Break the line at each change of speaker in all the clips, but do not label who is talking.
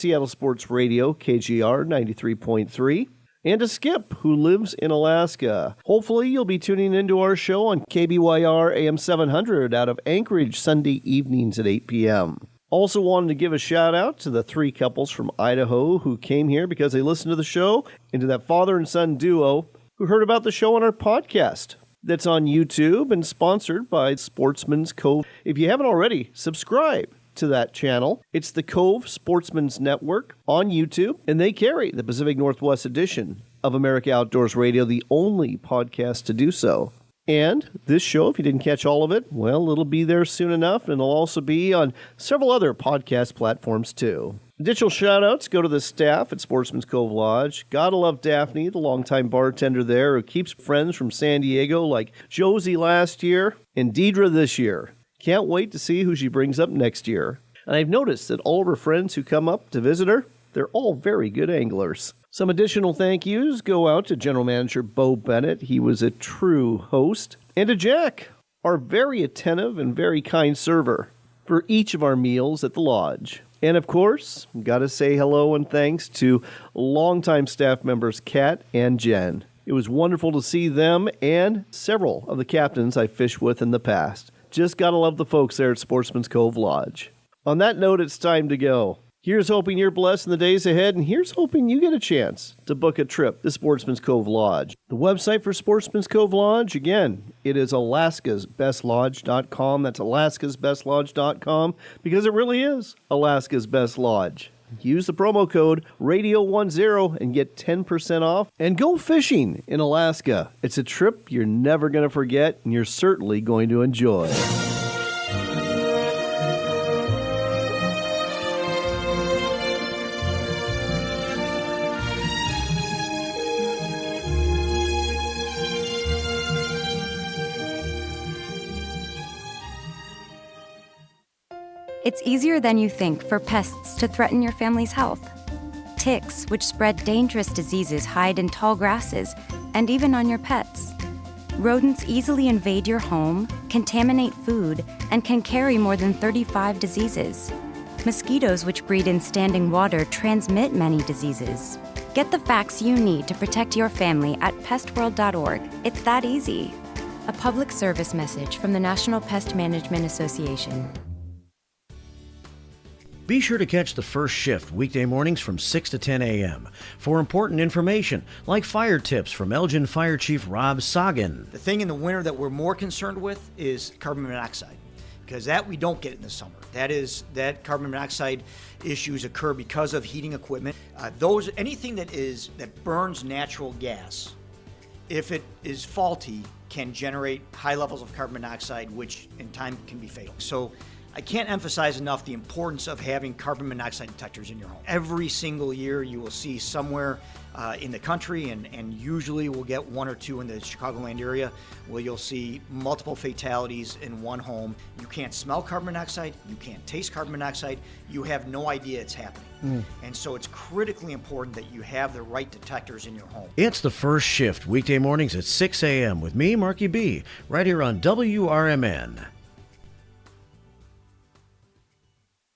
Seattle Sports Radio, KGR 93.3. And to Skip, who lives in Alaska. Hopefully you'll be tuning into our show on KBYR AM 700 out of Anchorage Sunday evenings at 8 p.m. Also wanted to give a shout out to the three couples from Idaho who came here because they listened to the show, and to that father and son duo who heard about the show on our podcast. That's on YouTube and sponsored by Sportsman's Cove. If you haven't already, subscribe to that channel. It's the Cove Sportsman's Network on YouTube, and they carry the Pacific Northwest edition of America Outdoors Radio, the only podcast to do so. And this show, if you didn't catch all of it, well, it'll be there soon enough, and it'll also be on several other podcast platforms too. Additional shout-outs go to the staff at Sportsman's Cove Lodge. Gotta love Daphne, the longtime bartender there who keeps friends from San Diego like Josie last year and Deidre this year. Can't wait to see who she brings up next year. And I've noticed that all of her friends who come up to visit her, they're all very good anglers. Some additional thank yous go out to General Manager Bo Bennett. He was a true host. And to Jack, our very attentive and very kind server for each of our meals at the lodge. And of course, gotta say hello and thanks to longtime staff members Kat and Jen. It was wonderful to see them and several of the captains I fished with in the past. Just gotta love the folks there at Sportsman's Cove Lodge. On that note, it's time to go. Here's hoping you're blessed in the days ahead, and here's hoping you get a chance to book a trip to Sportsman's Cove Lodge. The website for Sportsman's Cove Lodge, again, it is alaskasbestlodge.com. That's alaskasbestlodge.com, because it really is Alaska's Best Lodge. Use the promo code RADIO10 and get 10% off. And go fishing in Alaska. It's a trip you're never going to forget, and you're certainly going to enjoy.
It's easier than you think for pests to threaten your family's health. Ticks, which spread dangerous diseases, hide in tall grasses and even on your pets. Rodents easily invade your home, contaminate food, and can carry more than 35 diseases. Mosquitoes, which breed in standing water, transmit many diseases. Get the facts you need to protect your family at pestworld.org. It's that easy. A public service message from the National Pest Management Association.
Be sure to catch the first shift weekday mornings from 6 to 10 a.m. for important information like fire tips from Elgin Fire Chief Rob Sagan.
The thing in the winter that we're more concerned with is carbon monoxide, because that we don't get in the summer. That carbon monoxide issues occur because of heating equipment. Anything that burns natural gas, if it is faulty, can generate high levels of carbon monoxide, which in time can be fatal. So I can't emphasize enough the importance of having carbon monoxide detectors in your home. Every single year you will see somewhere in the country, and usually we'll get one or two in the Chicagoland area, where you'll see multiple fatalities in one home. You can't smell carbon monoxide, you can't taste carbon monoxide, you have no idea it's happening. And so it's critically important that you have the right detectors in your home.
It's the first shift weekday mornings at 6 a.m. with me, Marky B, right here on WRMN.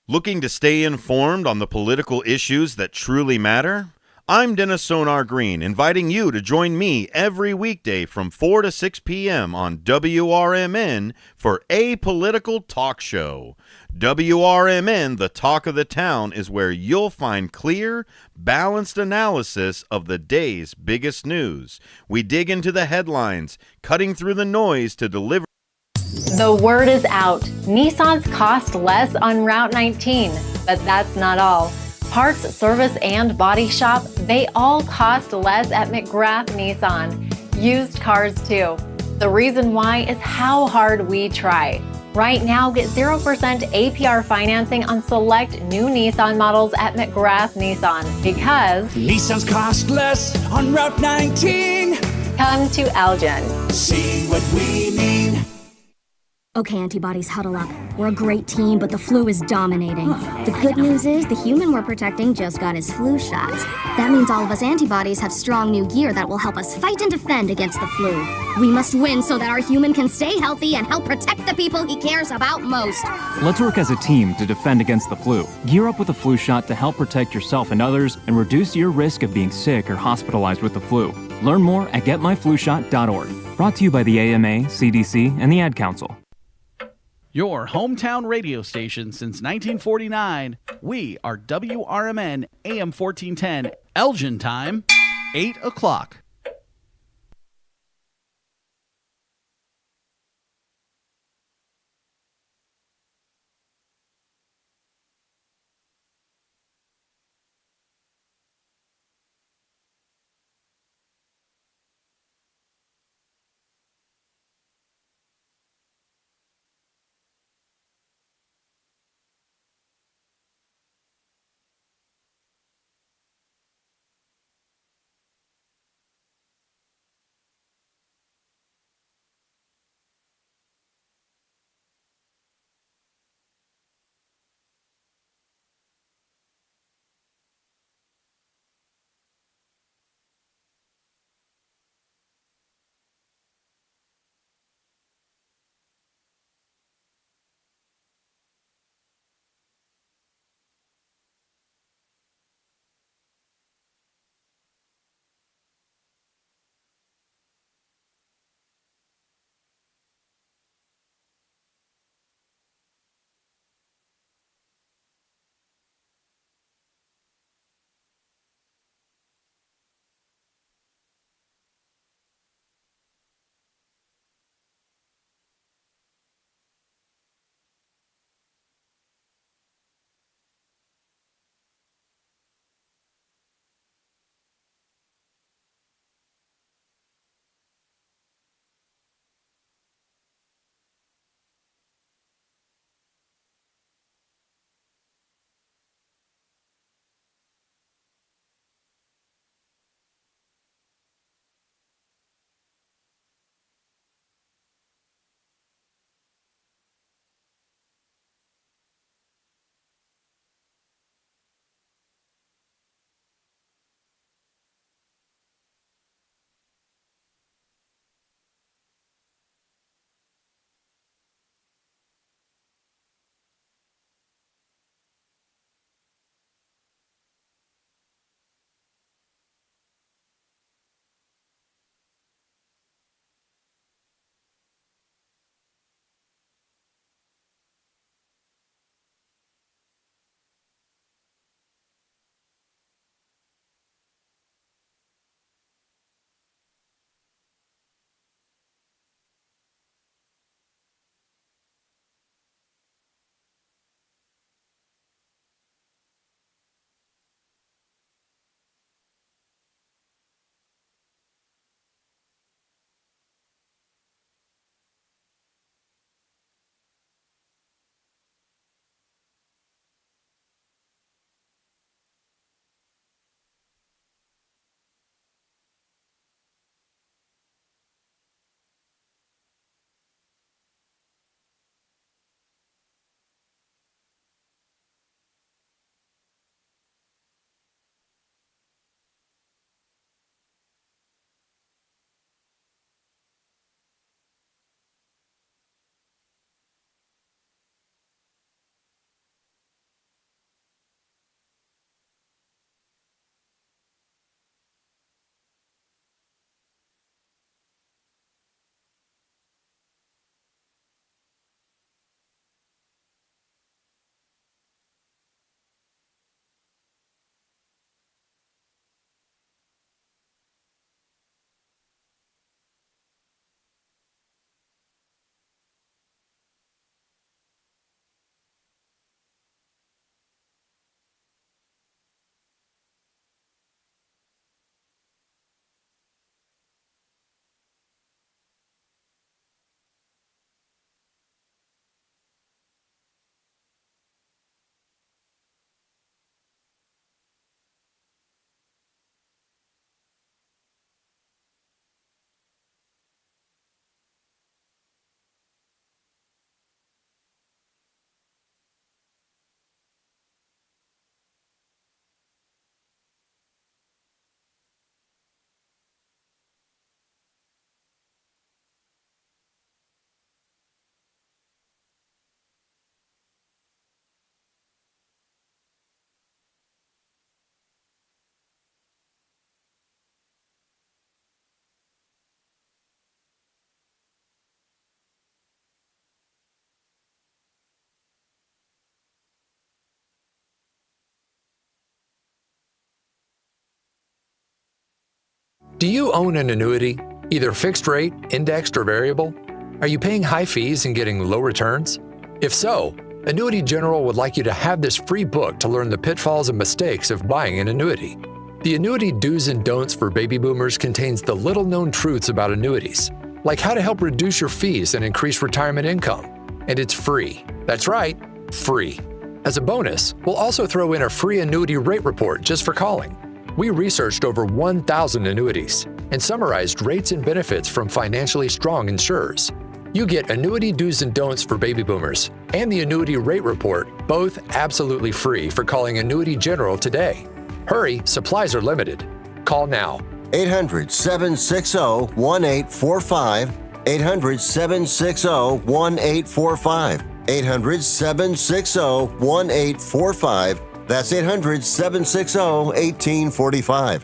Looking to stay informed on the political issues that truly matter? I'm Dennis Sonar Green, inviting you to join me every weekday from 4 to 6 p.m. on WRMN for A Political Talk Show. WRMN, the talk of the town, is where you'll find clear, balanced analysis of the day's biggest news. We dig into the headlines, cutting through the noise to deliver.
The word is out. Nissans cost less on Route 19, but that's not all. Parts, service, and body shop, they all cost less at McGrath Nissan. Used cars too. The reason why is how hard we try. Right now, get 0% APR financing on select new Nissan models at McGrath Nissan, because
Nissans cost less on Route 19.
Come to Elgin.
See what we mean.
Okay, antibodies, huddle up. We're a great team, but the flu is dominating. The good news is the human we're protecting just got his flu shot. That means all of us antibodies have strong new gear that will help us fight and defend against the flu. We must win so that our human can stay healthy and help protect the people he cares about most.
Let's work as a team to defend against the flu. Gear up with a flu shot to help protect yourself and others and reduce your risk of being sick or hospitalized with the flu. Learn more at getmyflushot.org. Brought to you by the AMA, CDC, and the Ad Council.
Your hometown radio station since 1949. We are WRMN AM 1410, Elgin time, 8 o'clock.
Do you own an annuity, either fixed rate, indexed, or variable? Are you paying high fees and getting low returns? If so, Annuity General would like you to have this free book to learn the pitfalls and mistakes of buying an annuity. The Annuity Do's and Don'ts for Baby Boomers contains the little-known truths about annuities, like how to help reduce your fees and increase retirement income. And it's free. That's right, free. As a bonus, we'll also throw in a free annuity rate report just for calling. We researched over 1,000 annuities and summarized rates and benefits from financially strong insurers. You get Annuity Do's and Don'ts for Baby Boomers and the Annuity Rate Report, both absolutely free for calling Annuity General today. Hurry, supplies are limited. Call now.
800-760-1845. 800-760-1845. 800-760-1845. That's 800-760-1845.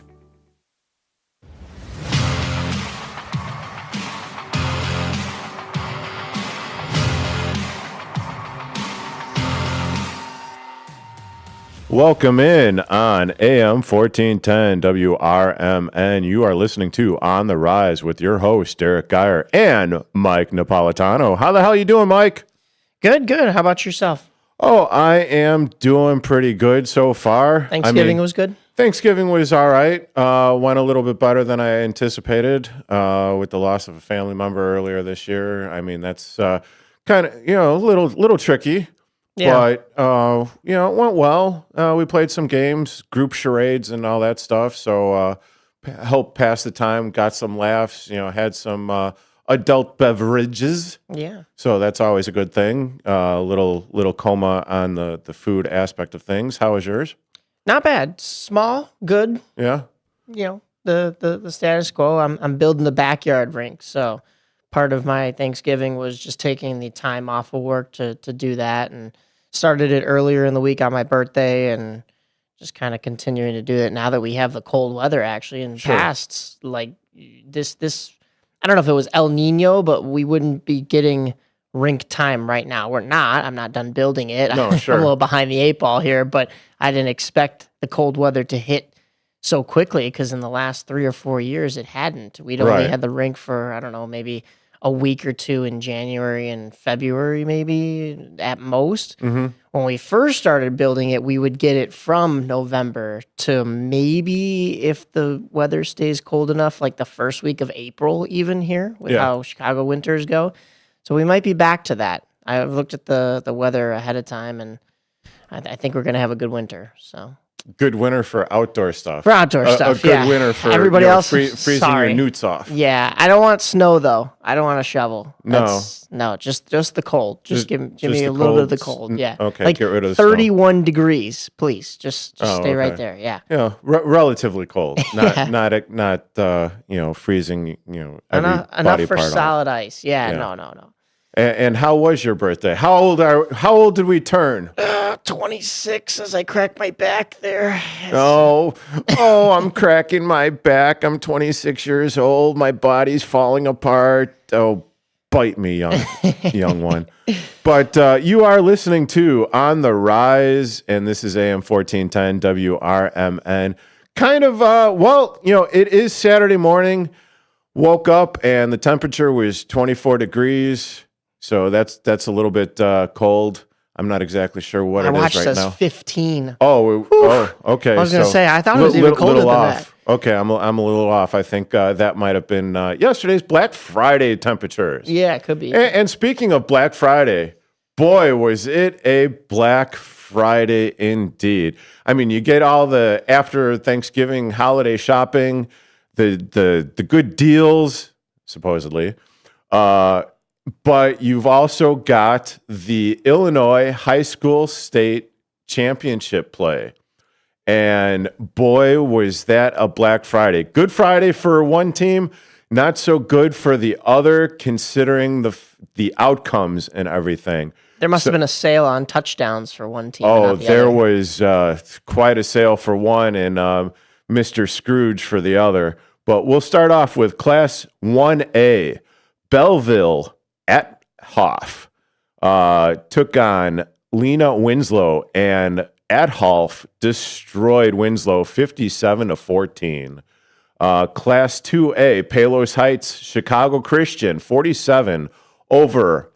Welcome in on AM 1410 WRMN. You are listening to On the Rise with your host, Derrick Geyer and Mike Napolitano. How the hell you doing, Mike?
Good. How about yourself?
Oh, I am doing pretty good so far.
Thanksgiving was good?
Thanksgiving was all right. Went a little bit better than I anticipated with the loss of a family member earlier this year. I mean, that's kind of, a little tricky.
Yeah.
But, it went well. We played some games, group charades and all that stuff. So helped pass the time, got some laughs, had some adult beverages.
Yeah.
So that's always a good thing. Little coma on the food aspect of things. How was yours?
Not bad. Small, good.
Yeah.
The status quo. I'm building the backyard rink. So part of my Thanksgiving was just taking the time off of work to do that, and started it earlier in the week on my birthday, and just kind of continuing to do it now that we have the cold weather. Actually, in the past, like this, I don't know if it was El Nino, but we wouldn't be getting rink time right now. We're not. I'm not done building it.
No, sure.
I'm a little behind the eight ball here, but I didn't expect the cold weather to hit so quickly, because in the last 3 or 4 years it hadn't. We'd only had the rink for, I don't know, maybe a week or two in January and February, maybe at most.
Mm-hmm.
When we first started building it, we would get it from November to maybe, if the weather stays cold enough, like the first week of April, even here with how Chicago winters go. So we might be back to that. I've looked at the weather ahead of time, and I think we're going to have a good winter. So
good winter for outdoor stuff.
For outdoor stuff,
a good winter for
everybody else.
Freezing your newts off.
Yeah, I don't want snow though. I don't want a shovel.
No,
just the cold. Just give me a little bit of the cold. Yeah.
Okay.
Like
get rid of the
31
snow.
Degrees, please. Just stay right there. Yeah.
Yeah, relatively cold. Not freezing. Every
enough
body
for
part
solid
off.
ice. Yeah. No.
And how was your birthday? How old did we turn?
26 as I crack my back there.
Oh, I'm cracking my back. I'm 26 years old. My body's falling apart. Oh, bite me, young one. But you are listening to On the Rise, and this is AM 1410 WRMN. Kind of, it is Saturday morning. Woke up and the temperature was 24 degrees. So that's a little bit cold. I'm not exactly sure what it is right now.
My watch says 15.
Oh, okay.
I was going to say, I thought it was even colder than that.
Okay, I'm a little off. I think that might have been yesterday's Black Friday temperatures.
Yeah, it could be.
And speaking of Black Friday, boy, was it a Black Friday indeed. I mean, you get all the after Thanksgiving holiday shopping, the good deals, supposedly. But you've also got the Illinois High School State Championship play. And boy, was that a Black Friday. Good Friday for one team, not so good for the other, considering the outcomes and everything.
There must have been a sale on touchdowns for one team.
Oh, there was quite a sale for one and Mr. Scrooge for the other. But we'll start off with Class 1A. Belleville at Hoff took on Lena Winslow, and at Hoff destroyed Winslow 57-14.
Class 2A, Palos Heights, Chicago Christian, 47 over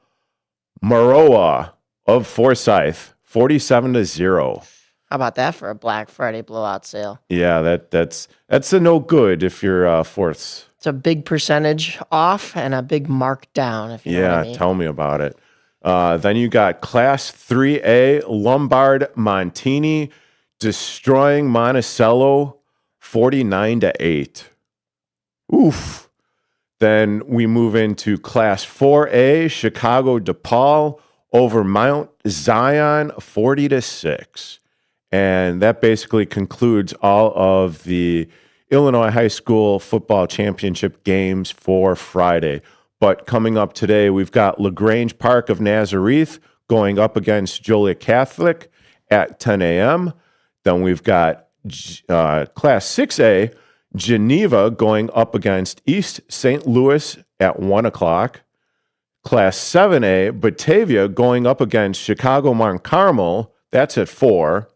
Maroa of Forsyth, 47-0.
How about that for a Black Friday blowout sale?
Yeah, that's a no good if you're fourths.
It's a big percentage off and a big markdown, if you know what I mean.
Tell me about it. Then you got Class 3A, Lombard Montini destroying Monticello 49-8. Oof. Then we move into Class 4A, Chicago DePaul over Mount Zion 40-6. And that basically concludes all of the Illinois High School football championship games for Friday. But coming up today, we've got LaGrange Park of Nazareth going up against Joliet Catholic at 10 a.m. Then we've got Class 6A, Geneva going up against East St. Louis at 1 o'clock. Class 7A, Batavia going up against Chicago Mount Carmel. That's at 4.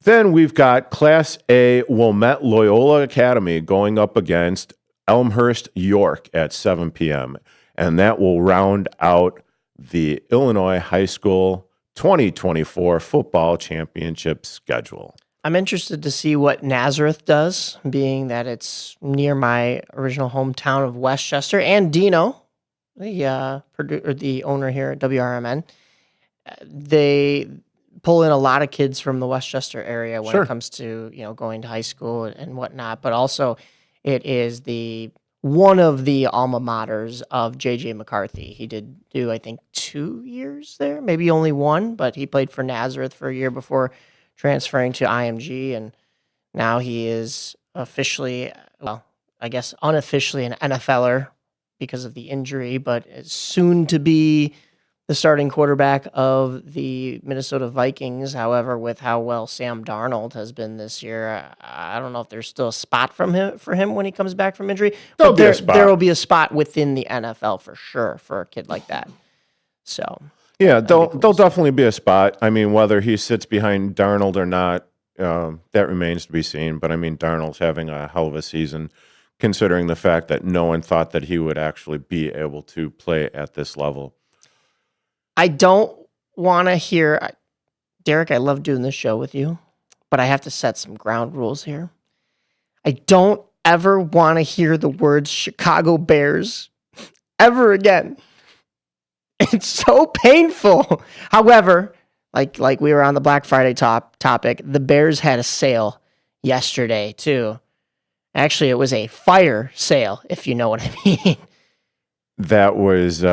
Then we've got Class A, Wilmette Loyola Academy going up against Elmhurst York at 7 p.m. And that will round out the Illinois High School 2024 football championship schedule.
I'm interested to see what Nazareth does, being that it's near my original hometown of Westchester. And Dino, the owner here at WRMN, they pull in a lot of kids from the Westchester area when it comes to going to high school and whatnot. But also, it is one of the alma maters of J.J. McCarthy. He did do, I think, 2 years there, maybe only 1, but he played for Nazareth for a year before transferring to IMG, and now he is officially, well, I guess unofficially an NFLer because of the injury, but is soon to be the starting quarterback of the Minnesota Vikings. However, with how well Sam Darnold has been this year, I don't know if there's still a spot for him when he comes back from injury. But there will be a spot within the NFL for sure for a kid like that. So
yeah, there'll definitely be a spot. I mean, whether he sits behind Darnold or not, that remains to be seen. But I mean, Darnold's having a hell of a season, considering the fact that no one thought that he would actually be able to play at this level.
I don't want to hear, Derek, I love doing this show with you, but I have to set some ground rules here. I don't ever want to hear the words Chicago Bears ever again. It's so painful. However, like we were on the Black Friday topic, the Bears had a sale yesterday too. Actually, it was a fire sale, if you know what I mean.
That was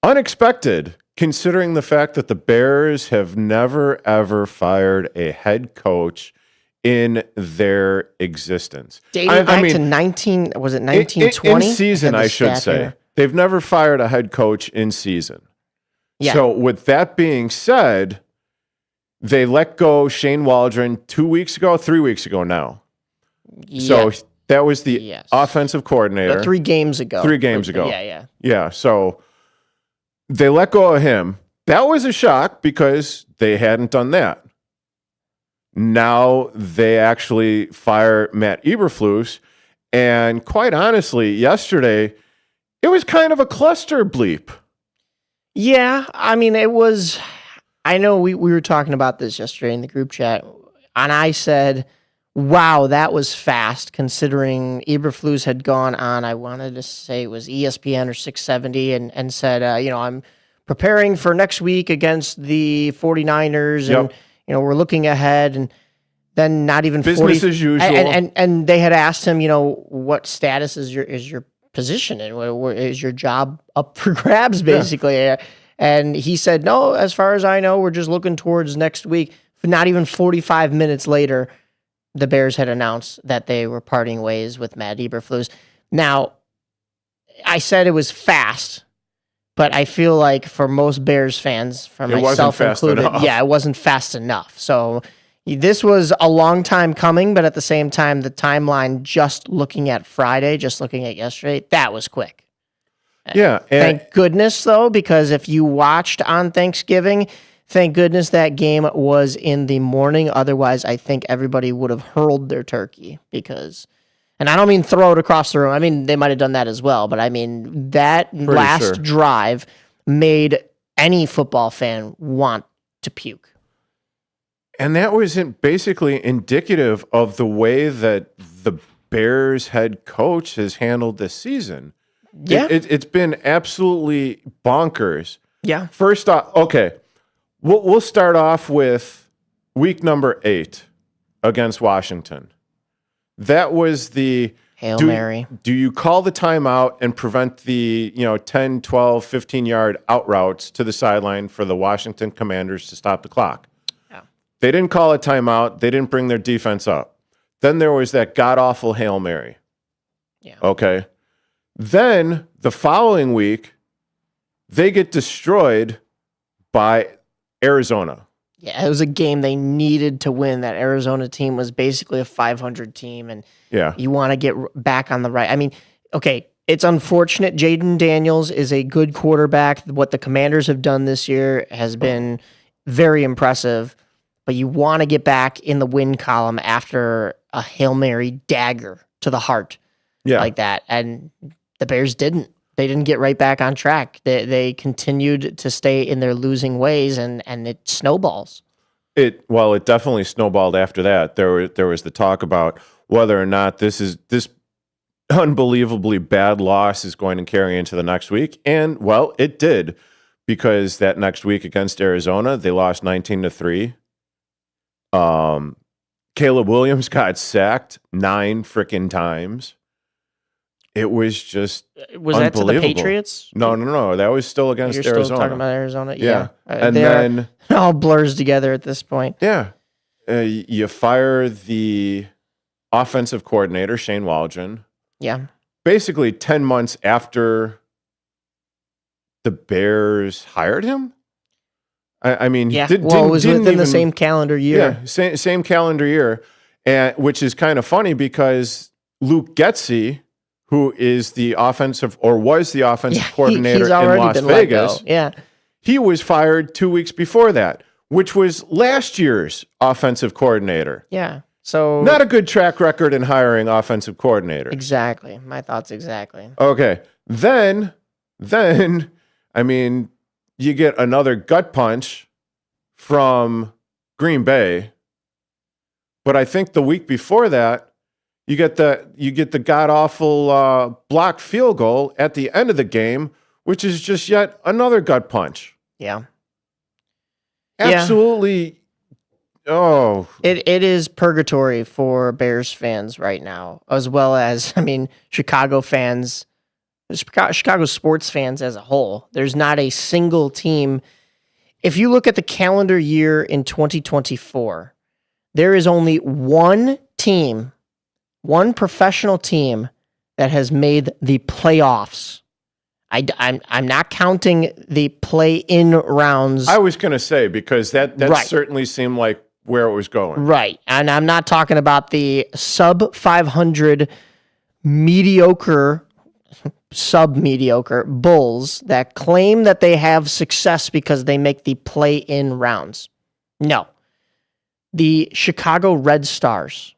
unexpected, considering the fact that the Bears have never, ever fired a head coach in their existence.
Dating back to 1920?
In season, I should say. Here. They've never fired a head coach in season.
Yeah.
So with that being said, they let go Shane Waldron 3 weeks ago now.
Yeah.
So that was the offensive coordinator.
But 3 games ago.
3 games ago.
Yeah.
Yeah, so they let go of him. That was a shock because they hadn't done that. Now they actually fire Matt Eberflus. And quite honestly, yesterday, it was kind of a cluster bleep.
Yeah, I mean, it was, I know we were talking about this yesterday in the group chat, and I said, wow, that was fast, considering Eberflus had gone on, I wanted to say it was ESPN or 670, and said, I'm preparing for next week against the 49ers, and, we're looking ahead, and then not even
business as usual.
And they had asked him, what status is your position and where is your job up for grabs, basically. Yeah. And he said, no, as far as I know, we're just looking towards next week. Not even 45 minutes later, the Bears had announced that they were parting ways with Matt Eberflus. Now, I said it was fast, but I feel like for most Bears fans, for myself included, it wasn't fast enough. So this was a long time coming, but at the same time, the timeline, just looking at Friday, just looking at yesterday, that was quick.
Yeah.
Thank goodness, though, because if you watched on Thanksgiving, thank goodness that game was in the morning. Otherwise, I think everybody would have hurled their turkey because And I don't mean throw it across the room. I mean, they might have done that as well. But I mean, that last drive made any football fan want to puke.
And that was basically indicative of the way that the Bears head coach has handled this season.
Yeah.
It's been absolutely bonkers.
Yeah.
First off, okay, we'll start off with week number 8 against Washington. That was the
Hail Mary.
Do you call the timeout and prevent the 10, 12, 15-yard out routes to the sideline for the Washington Commanders to stop the clock?
Yeah.
They didn't call a timeout. They didn't bring their defense up. Then there was that god-awful Hail Mary.
Yeah.
Okay. Then the following week, they get destroyed by Arizona.
Yeah, it was a game they needed to win. That Arizona team was basically a 500 team, and you want to get back on the right. I mean, okay, it's unfortunate. Jaden Daniels is a good quarterback. What the Commanders have done this year has been very impressive, but you want to get back in the win column after a Hail Mary dagger to the heart like that, and the Bears didn't. They didn't get right back on track. They continued to stay in their losing ways, and it snowballs.
It definitely snowballed after that. There was the talk about whether or not this unbelievably bad loss is going to carry into the next week, and it did, because that next week against Arizona, they lost 19-3. Caleb Williams got sacked 9 freaking times. It was just
was that to the Patriots?
No. That was still against
You're
Arizona.
Still talking about Arizona,
yeah.
And then it all blurs together at this point.
Yeah, you fire the offensive coordinator Shane Waldron.
Yeah,
basically 10 months after the Bears hired him. I mean,
it was within the same calendar year.
Yeah, same calendar year, and which is kind of funny because Luke Getsy, who is the offensive or was the offensive coordinator in Las Vegas.
Yeah.
He was fired 2 weeks before that, which was last year's offensive coordinator.
Yeah. So
not a good track record in hiring offensive coordinator.
Exactly. My thoughts exactly.
Okay. Then I mean, you get another gut punch from Green Bay. But I think the week before that, you get the god-awful blocked field goal at the end of the game, which is just yet another gut punch.
Yeah.
Absolutely. Yeah. Oh.
It is purgatory for Bears fans right now, as well as, I mean, Chicago fans, Chicago sports fans as a whole. There's not a single team. If you look at the calendar year in 2024, there is only one team, one professional team that has made the playoffs. I'm not counting the play-in rounds.
I was going to say, because that certainly seemed like where it was going.
Right. And I'm not talking about the sub-500 mediocre, sub-mediocre Bulls that claim that they have success because they make the play-in rounds. No. The Chicago Red Stars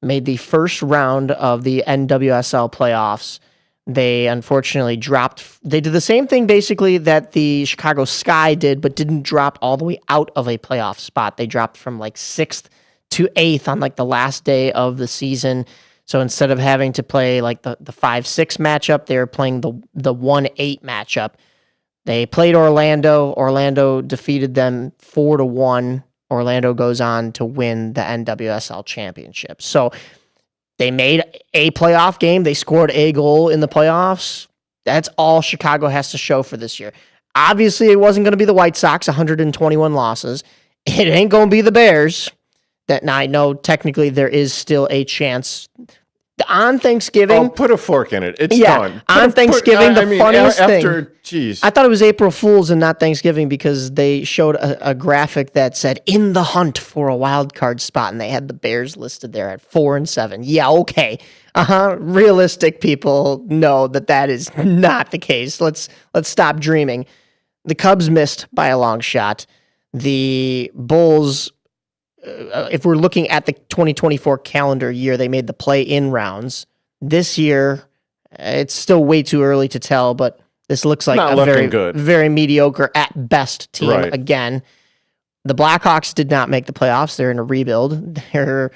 made the first round of the NWSL playoffs. They unfortunately dropped. They did the same thing basically that the Chicago Sky did, but didn't drop all the way out of a playoff spot. They dropped from like 6th to 8th on like the last day of the season. So instead of having to play like the 5-6 matchup, they were playing the 1-8 matchup. They played Orlando. Orlando defeated them 4-1. Orlando goes on to win the NWSL championship. So they made a playoff game. They scored a goal in the playoffs. That's all Chicago has to show for this year. Obviously, it wasn't going to be the White Sox, 121 losses. It ain't going to be the Bears. Now, I know technically there is still a chance. On Thanksgiving...
Oh, put a fork in it. It's done.
On Thanksgiving, the funniest thing...
Geez.
I thought it was April Fool's and not Thanksgiving because they showed a graphic that said, in the hunt for a wild card spot, and they had the Bears listed there at 4-7. Yeah, okay. Realistic people know that is not the case. Let's stop dreaming. The Cubs missed by a long shot. The Bulls... if we're looking at the 2024 calendar year, they made the play-in rounds. This year, it's still way too early to tell, but this looks like
Not
a
looking
very,
good.
very mediocre at best team
Right.
again. The Blackhawks did not make the playoffs. They're in a rebuild. They're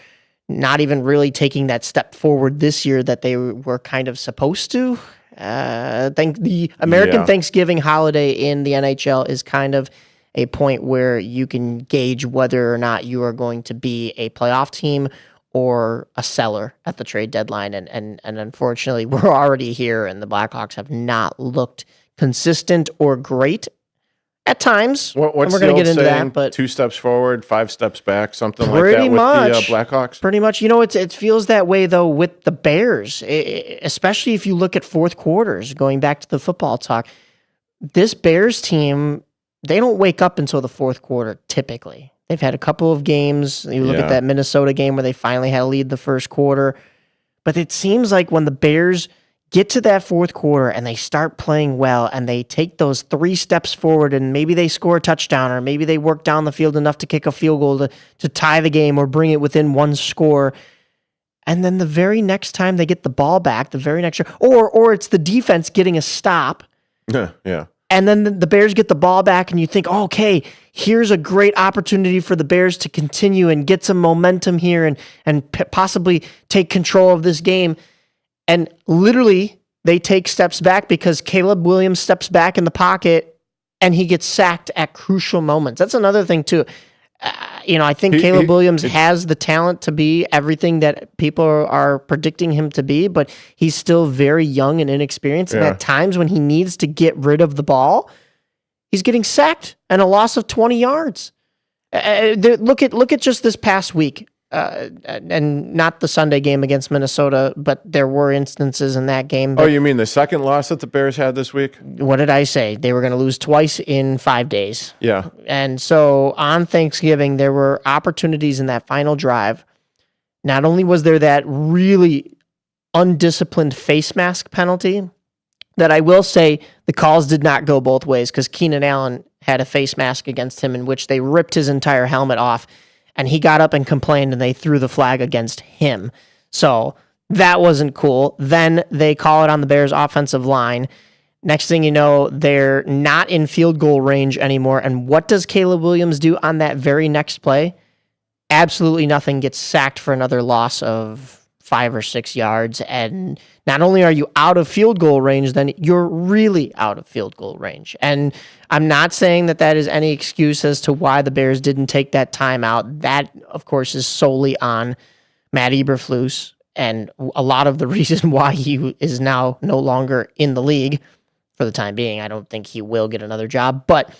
not even really taking that step forward this year that they were kind of supposed to. The American Thanksgiving holiday in the NHL is kind of a point where you can gauge whether or not you are going to be a playoff team or a seller at the trade deadline. And unfortunately, we're already here, and the Blackhawks have not looked consistent or great at times.
What's
and we're
the
going to
old
get into
saying?
that, but
2 steps forward, 5 steps back, something like
pretty
that with
much,
the Blackhawks?
Pretty much. It feels that way, though, with the Bears, especially if you look at fourth quarters, going back to the football talk. This Bears team, they don't wake up until the fourth quarter, typically. They've had a couple of games. You look at that Minnesota game where they finally had a lead the first quarter. But it seems like when the Bears get to that fourth quarter and they start playing well and they take those 3 steps forward and maybe they score a touchdown or maybe they work down the field enough to kick a field goal to tie the game or bring it within 1 score. And then the very next time they get the ball back, the very next or it's the defense getting a stop.
Yeah.
And then the Bears get the ball back and you think, oh, okay, here's a great opportunity for the Bears to continue and get some momentum here and possibly take control of this game. And literally they take steps back because Caleb Williams steps back in the pocket and he gets sacked at crucial moments. That's another thing too. I think Caleb Williams has the talent to be everything that people are predicting him to be, but he's still very young and inexperienced. And at times when he needs to get rid of the ball, he's getting sacked and a loss of 20 yards. Look at just this past week. And not the Sunday game against Minnesota, but there were instances in that game.
Oh, you mean the second loss that the Bears had this week?
What did I say? They were going to lose twice in 5 days.
Yeah.
And so on Thanksgiving, there were opportunities in that final drive. Not only was there that really undisciplined face mask penalty, that I will say the calls did not go both ways because Keenan Allen had a face mask against him in which they ripped his entire helmet off. And he got up and complained, and they threw the flag against him. So that wasn't cool. Then they call it on the Bears' offensive line. Next thing you know, they're not in field goal range anymore. And what does Caleb Williams do on that very next play? Absolutely nothing. Gets sacked for another loss of 5 or 6 yards. And not only are you out of field goal range, then you're really out of field goal range. And I'm not saying that is any excuse as to why the Bears didn't take that timeout. That, of course, is solely on Matt Eberflus and a lot of the reason why he is now no longer in the league for the time being. I don't think he will get another job, but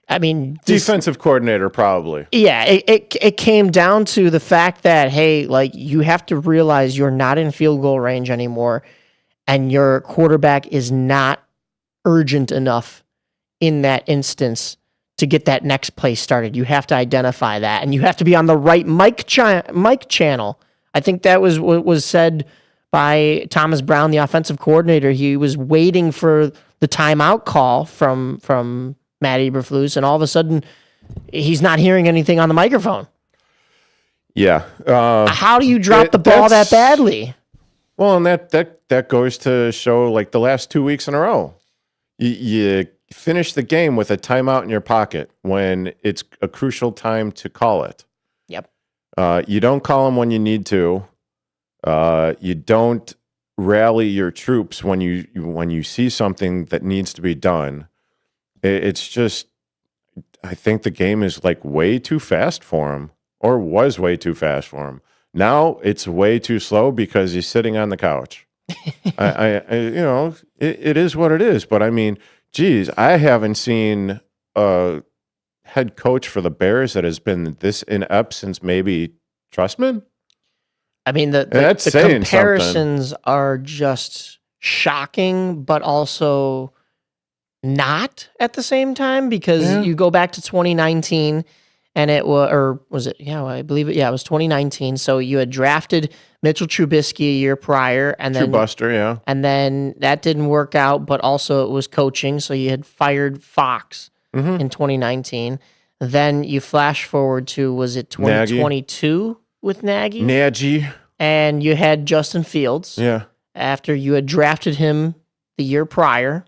I mean,
defensive coordinator probably.
Yeah, it came down to the fact that, hey, like, you have to realize you're not in field goal range anymore, and your quarterback is not urgent enough in that instance to get that next play started. You have to identify that, and you have to be on the right mic channel. I think that was what was said by Thomas Brown, the offensive coordinator. He was waiting for the timeout call from Matt Eberflus, and all of a sudden, he's not hearing anything on the microphone.
Yeah.
How do you drop the ball that badly?
Well, and that goes to show, like, the last 2 weeks in a row. You finish the game with a timeout in your pocket when it's a crucial time to call it.
Yep.
You don't call them when you need to. You don't rally your troops when you see something that needs to be done. It's just, I think the game is like way too fast for him, or was way too fast for him. Now it's way too slow because he's sitting on the couch. It is what it is. But I mean, geez, I haven't seen a head coach for the Bears that has been this inept since maybe Trustman.
I mean, the comparisons are just shocking, but also not at the same time, because you go back to 2019 and it was, or was it? Yeah, I believe it. Yeah, it was 2019. So you had drafted Mitchell Trubisky a year prior, and then
Buster, yeah,
and then that didn't work out. But also it was coaching, so you had fired Fox in 2019. Then you flash forward to, was it 2022 with Nagy?
Nagy,
and you had Justin Fields.
Yeah.
after you had drafted him the year prior.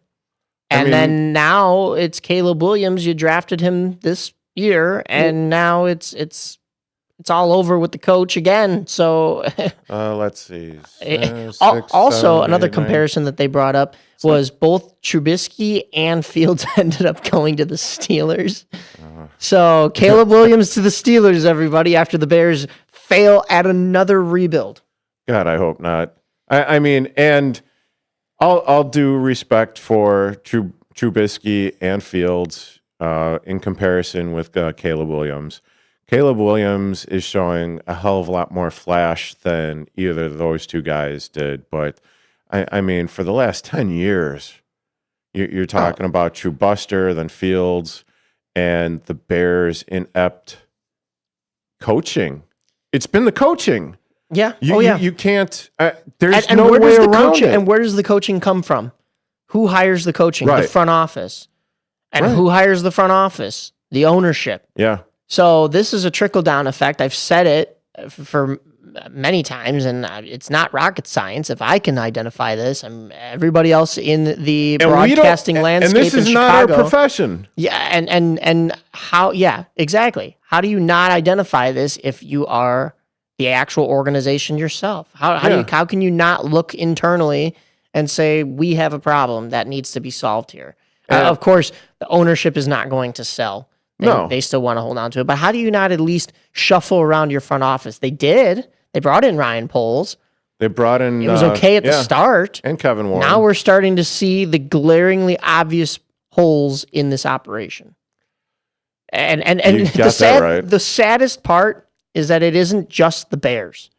And then now it's Caleb Williams. You drafted him this year, and now it's all over with the coach again. So
let's see.
Another comparison that they brought up was both Trubisky and Fields ended up going to the Steelers. So Caleb Williams to the Steelers, everybody, after the Bears fail at another rebuild.
God, I hope not. I mean, and I'll do respect for Trubisky and Fields in comparison with Caleb Williams. Caleb Williams is showing a hell of a lot more flash than either of those two guys did. But, I mean, for the last 10 years, you're talking about Trubuster, then Fields, and the Bears' inept coaching. It's been the coaching.
Yeah.
You can't. There's no
where
way
does the
around
coaching,
it.
And where does the coaching come from? Who hires the coaching?
Right.
The front office. And
Right.
who hires the front office? The ownership.
Yeah.
So this is a trickle-down effect. I've said it for many times, and it's not rocket science. If I can identify this, everybody else in the broadcasting landscape
and this is
in
not
Chicago,
our profession.
Yeah, and how? Yeah, exactly. How do you not identify this if you are the actual organization yourself? How can you not look internally and say we have a problem that needs to be solved here? Of course, the ownership is not going to sell. They still want to hold on to it. But how do you not at least shuffle around your front office? They did. They brought in Ryan Poles.
They brought in.
It was okay at the start.
And Kevin Warren.
Now we're starting to see the glaringly obvious holes in this operation. And the saddest part is that it isn't just the Bears.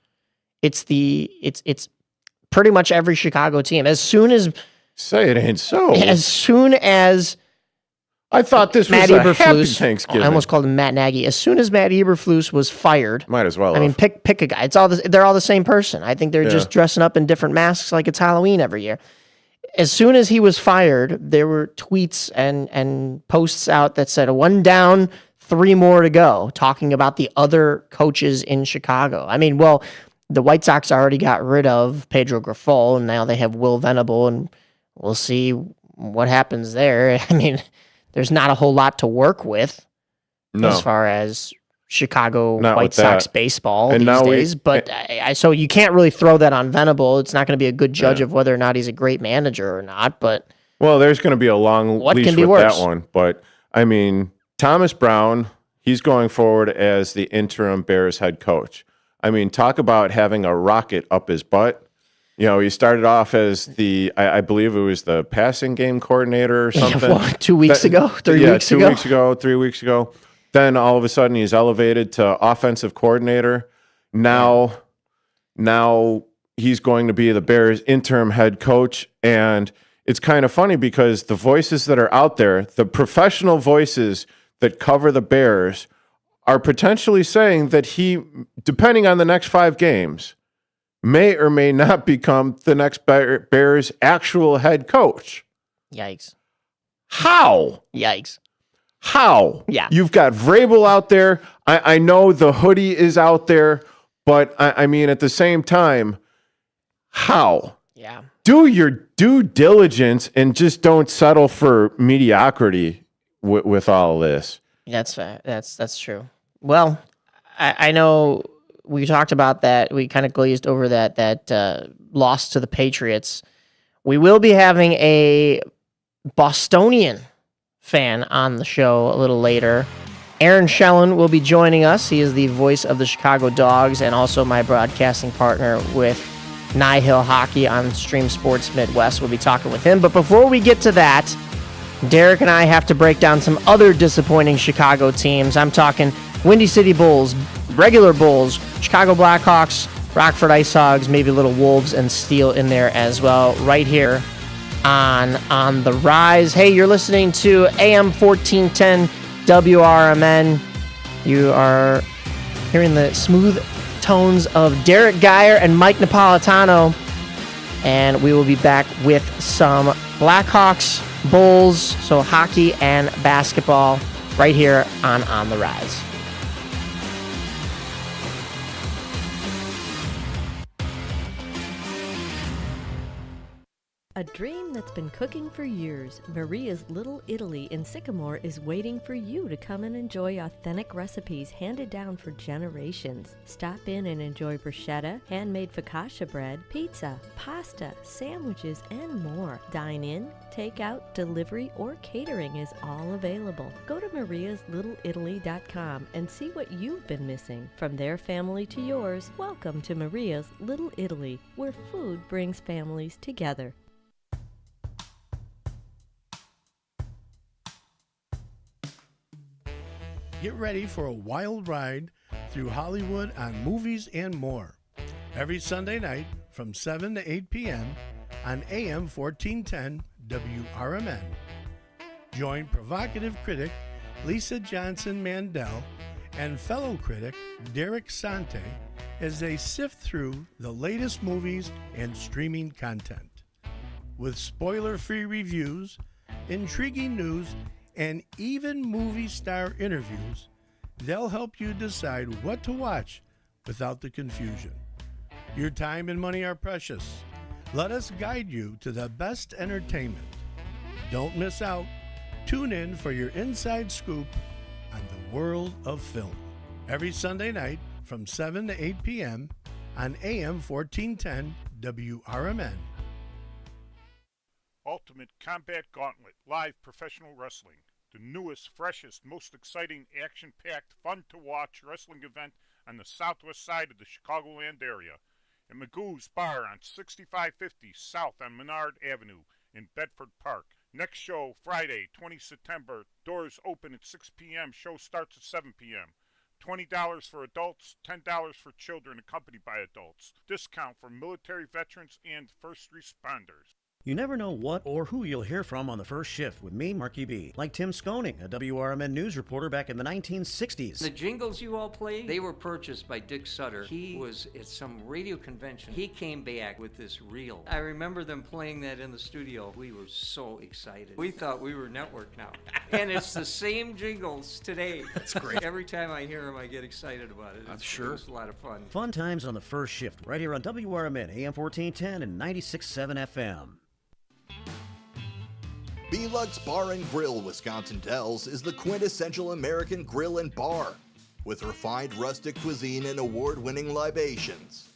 It's pretty much every Chicago team. As soon as
say it ain't so.
As soon as
I thought this
Matt
was a happy
Eberflus,
Thanksgiving.
I almost called him Matt Nagy. As soon as Matt Eberflus was fired,
might as well.
I mean, pick a guy. They're all the same person. I think they're just dressing up in different masks like it's Halloween every year. As soon as he was fired, there were tweets and posts out that said 1 down, 3 more to go, talking about the other coaches in Chicago. I mean, well, the White Sox already got rid of Pedro Grifol, and now they have Will Venable, and we'll see what happens there. I mean, there's not a whole lot to work with as far as Chicago White Sox baseball these days. But so you can't really throw that on Venable. It's not going to be a good judge of whether or not he's a great manager or not. But
there's going to be a long leash with that one. But I mean, Thomas Brown, he's going forward as the interim Bears head coach. I mean, talk about having a rocket up his butt. You know, he started off as I believe it was the passing game coordinator or something.
2 weeks ago, 3 weeks ago.
2 weeks ago, 3 weeks ago. Then all of a sudden he's elevated to offensive coordinator. Now he's going to be the Bears interim head coach. And it's kind of funny because the voices that are out there, the professional voices that cover the Bears, are potentially saying that he, depending on the next 5 games, may or may not become the next Bears actual head coach.
Yikes.
How?
Yikes.
How?
Yeah.
You've got Vrabel out there. I know the hoodie is out there, but I mean, at the same time, how?
Yeah.
Do your due diligence and just don't settle for mediocrity with all of this.
That's fair. That's true. Well, I know we talked about that. We kind of glazed over that loss to the Patriots. We will be having a Bostonian fan on the show a little later. Aaron Schellen will be joining us. He is the voice of the Chicago Dogs and also my broadcasting partner with Nye Hill Hockey on Stream Sports Midwest. We'll be talking with him. But before we get to that, Derek and I have to break down some other disappointing Chicago teams. I'm talking Windy City Bulls, regular Bulls, Chicago Blackhawks, Rockford Ice Hogs, maybe little Wolves and Steel in there as well, right here on the Rise. Hey, you're listening to AM 1410 WRMN. You are hearing the smooth tones of Derek Geyer and Mike Napolitano, and we will be back with some Blackhawks, Bulls, so hockey and basketball right here on the Rise.
A dream that's been cooking for years, Maria's Little Italy in Sycamore is waiting for you to come and enjoy authentic recipes handed down for generations. Stop in and enjoy bruschetta, handmade focaccia bread, pizza, pasta, sandwiches, and more. Dine in, take out, delivery, or catering is all available. Go to mariaslittleitaly.com and see what you've been missing. From their family to yours, welcome to Maria's Little Italy, where food brings families together.
Get ready for a wild ride through Hollywood on movies and more. Every Sunday night from 7 to 8 p.m. on AM 1410 WRMN. Join provocative critic Lisa Johnson Mandel and fellow critic Derrick Sante as they sift through the latest movies and streaming content. With spoiler-free reviews, intriguing news, and even movie star interviews, they'll help you decide what to watch without the confusion. Your time and money are precious. Let us guide you to the best entertainment. Don't miss out. Tune in for your inside scoop on the world of film. Every Sunday night from 7 to 8 p.m. on AM 1410 WRMN.
Ultimate Combat Gauntlet Live Professional Wrestling. The newest, freshest, most exciting, action-packed, fun-to-watch wrestling event on the southwest side of the Chicagoland area. At Magoo's Bar on 6550 South on Menard Avenue in Bedford Park. Next show, Friday, 20 September. Doors open at 6 p.m. Show starts at 7 p.m. $20 for adults, $10 for children accompanied by adults. Discount for military veterans and first responders.
You never know what or who you'll hear from on the first shift with me, Marky B. Like Tim Skoning, a WRMN news reporter back in the 1960s.
The jingles you all play, they were purchased by Dick Sutter. He was at some radio convention. He came back with this reel. I remember them playing that in the studio. We were so excited. We thought we were network now. And it's the same jingles today.
That's great.
Every time I hear them, I get excited about it.
I'm sure.
It's a lot of fun.
Fun times on the first shift, right here on WRMN, AM 1410 and 96.7 FM.
B-Lux Bar and Grill Wisconsin Dells is the quintessential American grill and bar, with refined rustic cuisine and award-winning libations.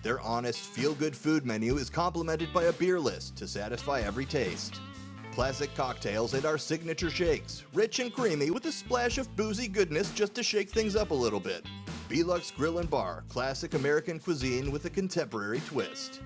Their honest, feel-good food menu is complemented by a beer list to satisfy every taste. Classic cocktails and our signature shakes, rich and creamy with a splash of boozy goodness just to shake things up a little bit. B-Lux Grill and Bar, classic American cuisine with a contemporary twist.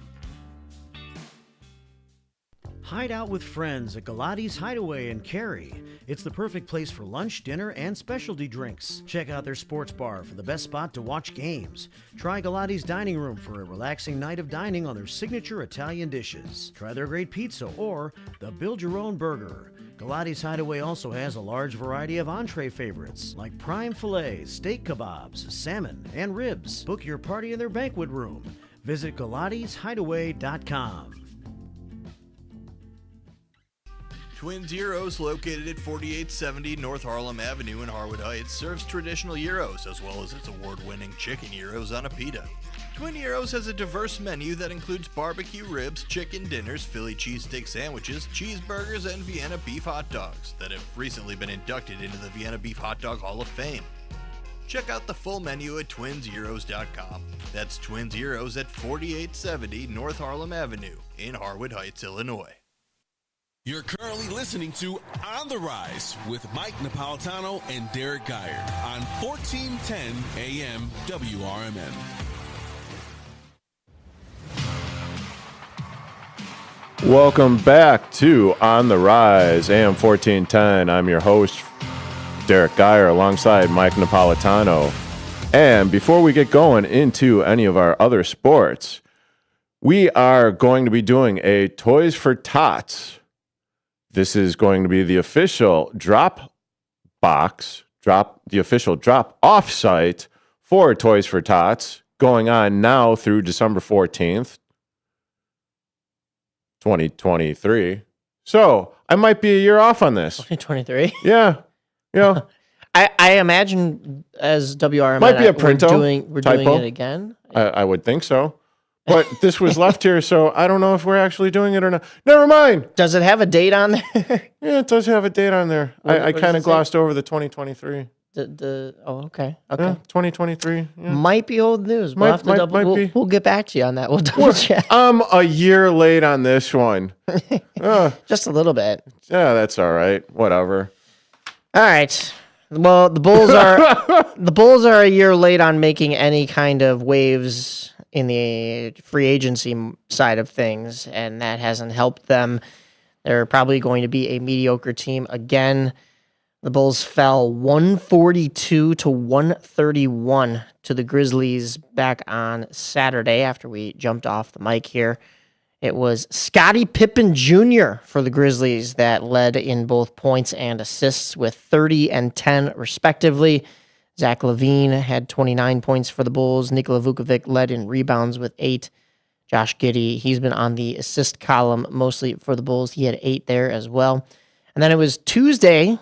Hide out with friends at Galati's Hideaway in Cary. It's the perfect place for lunch, dinner, and specialty drinks. Check out their sports bar for the best spot to watch games. Try Galati's Dining Room for a relaxing night of dining on their signature Italian dishes. Try their great pizza or the Build Your Own Burger. Galati's Hideaway also has a large variety of entree favorites like prime fillets, steak kebabs, salmon, and ribs. Book your party in their banquet room. Visit GalatisHideaway.com.
Twin Zeros, located at 4870 North Harlem Avenue in Harwood Heights, serves traditional gyros as well as its award-winning chicken gyros on a pita. Twin Gyros has a diverse menu that includes barbecue ribs, chicken dinners, Philly cheesesteak sandwiches, cheeseburgers, and Vienna beef hot dogs that have recently been inducted into the Vienna Beef Hot Dog Hall of Fame. Check out the full menu at twinzeros.com. That's Twin Zeros at 4870 North Harlem Avenue in Harwood Heights, Illinois.
You're currently listening to On the Rise with Mike Napolitano and Derrick Geyer on 1410 AM WRMN.
Welcome back to On the Rise, AM 1410. I'm your host, Derrick Geyer, alongside Mike Napolitano. And before we get going into any of our other sports, we are going to be doing a Toys for Tots. This is going to be the official the official drop-off site for Toys for Tots, going on now through December 14th, 2023. So I might be a year off on this.
2023?
Yeah. Yeah.
I imagine as WRMN,
might be a printo
we're doing it again.
I would think so. but this was left here, so I don't know if we're actually doing it or not. Never mind.
Does it have a date on there?
Yeah, it does have a date on there. I kind of glossed over the 2023.
Okay.
Yeah, 2023. Yeah.
Might be old news. We'll have to
We'll
get back to you on that. We'll double check.
I'm a year late on this one.
Just a little bit.
Yeah, that's all right. Whatever.
All right. Well, the Bulls are a year late on making any kind of waves in the free agency side of things, and that hasn't helped them. They're probably going to be a mediocre team again. The Bulls fell 142 to 131 to the Grizzlies back on Saturday after we jumped off the mic here. It was Scottie Pippen Jr. for the Grizzlies that led in both points and assists with 30 and 10 respectively. Zach LaVine had 29 points for the Bulls. Nikola Vukovic led in rebounds with 8. Josh Giddey, he's been on the assist column mostly for the Bulls. He had 8 there as well. And then it was Tuesday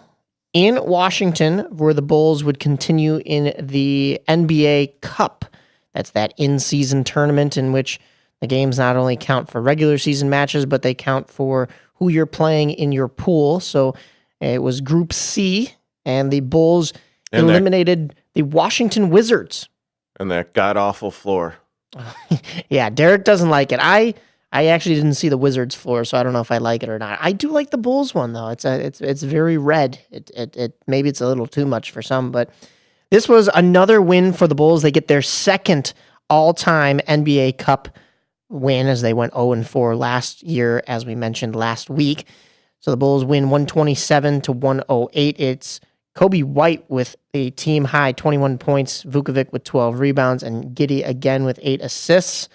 in Washington where the Bulls would continue in the NBA Cup. That's that in-season tournament in which the games not only count for regular season matches, but they count for who you're playing in your pool. So it was Group C, and the Bulls eliminated the Washington Wizards.
And that god-awful floor.
Yeah, Derek doesn't like it. I actually didn't see the Wizards floor, so I don't know if I like it or not. I do like the Bulls one, though. It's very red. It maybe it's a little too much for some, but this was another win for the Bulls. They get their second all-time NBA Cup win as they went 0-4 last year, as we mentioned last week. So the Bulls win 127 to 108. It's Kobe White with a team high 21 points, Vukovic with 12 rebounds, and Giddey again with 8 assists.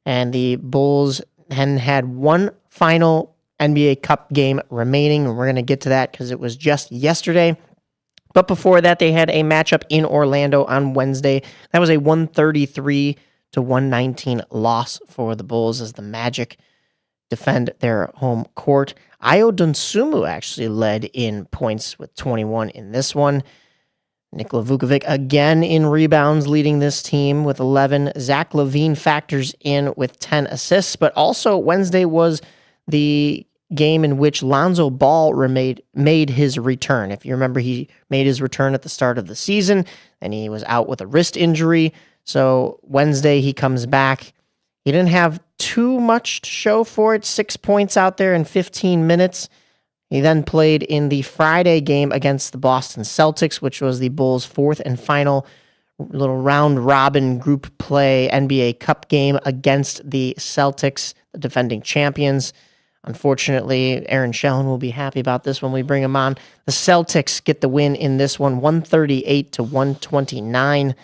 And the Bulls had one final NBA Cup game remaining, and we're going to get to that because it was just yesterday. But before that, they had a matchup in Orlando on Wednesday. That was a 133 to 119 loss for the Bulls as the Magic defend their home court. Ayo Dosunmu actually led in points with 21 in this one. Nikola Vukovic again in rebounds, leading this team with 11. Zach LaVine factors in with 10 assists, but also Wednesday was the game in which Lonzo Ball made his return. If you remember, he made his return at the start of the season, and he was out with a wrist injury. So Wednesday he comes back. He didn't have too much to show for it, 6 points out there in 15 minutes. He then played in the Friday game against the Boston Celtics, which was the Bulls' fourth and final little round-robin group play NBA Cup game against the Celtics, the defending champions. Unfortunately, Aaron Shellen will be happy about this when we bring him on. The Celtics get the win in this one, 138 to 129.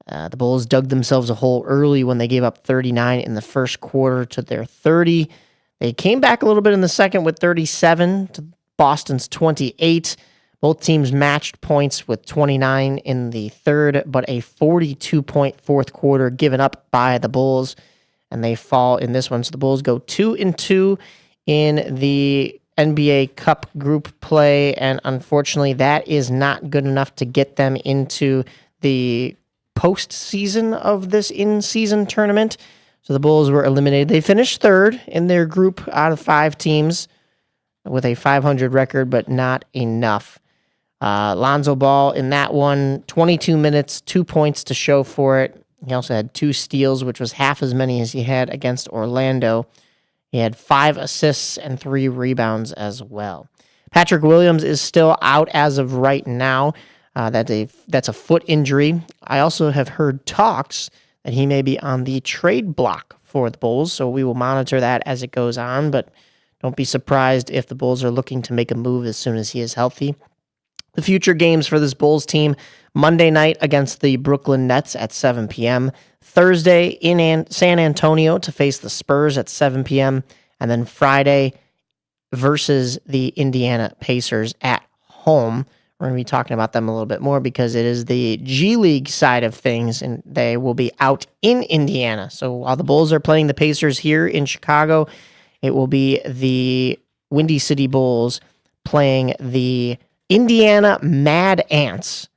The Bulls dug themselves a hole early when they gave up 39 in the first quarter to their 30. They came back a little bit in the second with 37 to Boston's 28. Both teams matched points with 29 in the third, but a 42-point fourth quarter given up by the Bulls, and they fall in this one. So the Bulls go 2-2 in the NBA Cup group play, and unfortunately that is not good enough to get them into the postseason of this in-season tournament. So the Bulls were eliminated. They finished third in their group out of 5 teams with a 500 record, but not enough. Lonzo Ball in that one, 22 minutes, 2 points to show for it. He also had 2 steals, which was half as many as he had against Orlando. He had 5 assists and 3 rebounds as well. Patrick Williams is still out as of right now. That's a foot injury. I also have heard talks that he may be on the trade block for the Bulls, so we will monitor that as it goes on, but don't be surprised if the Bulls are looking to make a move as soon as he is healthy. The future games for this Bulls team, Monday night against the Brooklyn Nets at 7 p.m., Thursday in San Antonio to face the Spurs at 7 p.m., and then Friday versus the Indiana Pacers at home. We're going to be talking about them a little bit more because it is the G League side of things, and they will be out in Indiana. So while the Bulls are playing the Pacers here in Chicago, it will be the Windy City Bulls playing the Indiana Mad Ants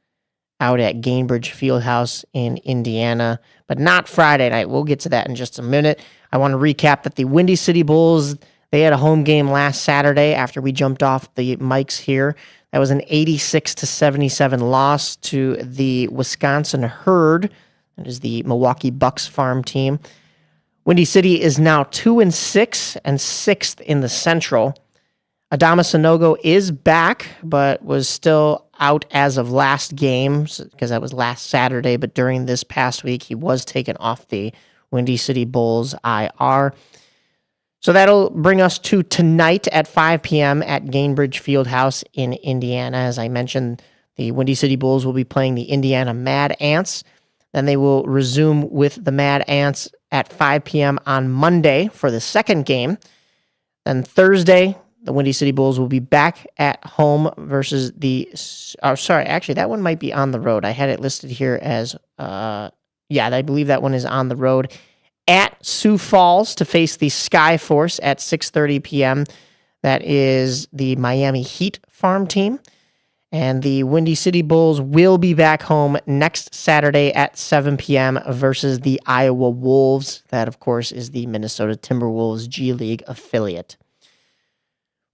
out at Gainbridge Fieldhouse in Indiana, but not Friday night. We'll get to that in just a minute. I want to recap that the Windy City Bulls, they had a home game last Saturday after we jumped off the mics here. That was an 86-77 loss to the Wisconsin Herd. That is the Milwaukee Bucks farm team. Windy City is now 2-6 and 6th in the Central. Adama Sanogo is back, but was still out as of last game because that was last Saturday. But during this past week, he was taken off the Windy City Bulls IR. So that'll bring us to tonight at 5 p.m. at Gainbridge Fieldhouse in Indiana. As I mentioned, the Windy City Bulls will be playing the Indiana Mad Ants. Then they will resume with the Mad Ants at 5 p.m. on Monday for the second game. Then Thursday, the Windy City Bulls will be back at home versus the... actually, that one might be on the road. I had it listed here as... I believe that one is on the road. At Sioux Falls to face the Sky Force at 6:30 p.m. That is the Miami Heat farm team. And the Windy City Bulls will be back home next Saturday at 7 p.m. versus the Iowa Wolves. That, of course, is the Minnesota Timberwolves G League affiliate.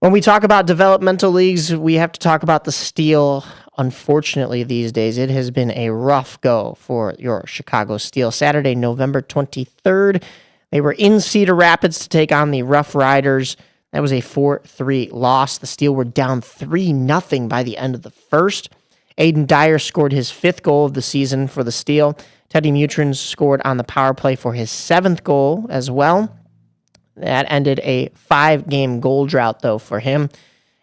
When we talk about developmental leagues, we have to talk about the Steel. Unfortunately, these days, it has been a rough go for your Chicago Steel. Saturday, November 23rd, they were in Cedar Rapids to take on the Rough Riders. That was a 4-3 loss. The Steel were down 3-0 by the end of the first. Aiden Dyer scored his 5th goal of the season for the Steel. Teddy Mutrins scored on the power play for his 7th goal as well. That ended a 5-game goal drought, though, for him.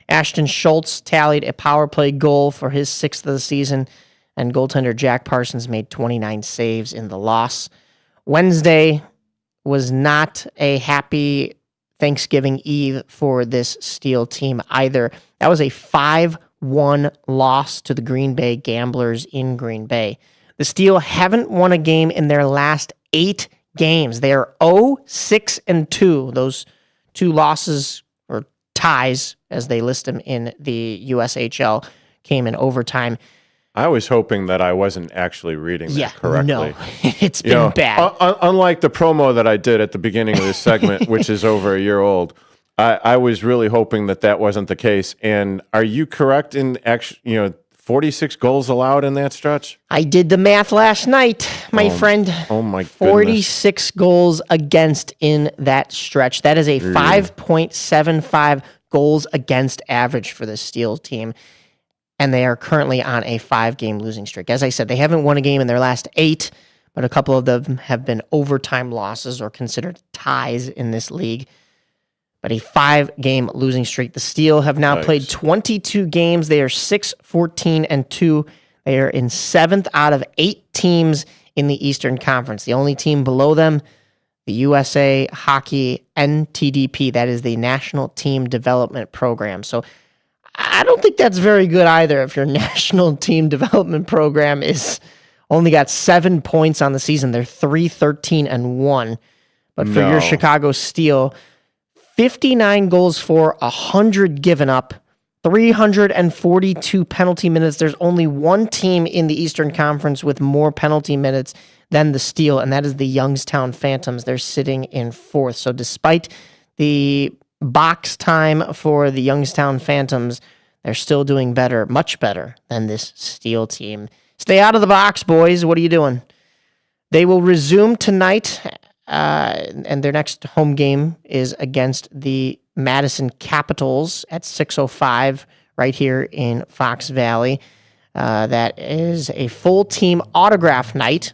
Ashton Schultz tallied a power play goal for his 6th of the season, and goaltender Jack Parsons made 29 saves in the loss. Wednesday was not a happy Thanksgiving Eve for this Steel team either. That was a 5-1 loss to the Green Bay Gamblers in Green Bay. The Steel haven't won a game in their last 8 games. They are 0-6-2. Those 2 losses, or ties, as they list them in the USHL, came in overtime.
I was hoping that I wasn't actually reading that correctly.
No, it's been bad.
Unlike the promo that I did at the beginning of this segment, which is over a year old, I was really hoping that wasn't the case. And are you correct in 46 goals allowed in that stretch?
I did the math last night, my friend.
Oh, my goodness.
46 goals against in that stretch. That is a 5.75 goals against average for the Steel team. And they are currently on a 5-game losing streak. As I said, they haven't won a game in their last 8, but a couple of them have been overtime losses or considered ties in this league. But a 5-game losing streak. The Steel have now played 22 games. They are 6-14-2. They are in 7th out of 8 teams in the Eastern Conference. The only team below them, the USA Hockey NTDP. That is the National Team Development Program. So I don't think that's very good either if your National Team Development Program is only got 7 points on the season. They're 3-13-1. But for your Chicago Steel, 59 goals for, 100 given up, 342 penalty minutes. There's only one team in the Eastern Conference with more penalty minutes than the Steel, and that is the Youngstown Phantoms. They're sitting in 4th. So despite the box time for the Youngstown Phantoms, they're still doing better, much better than this Steel team. Stay out of the box, boys. What are you doing? They will resume tonight, and their next home game is against the Madison Capitals at 6:05 right here in Fox Valley. That is a full team autograph night.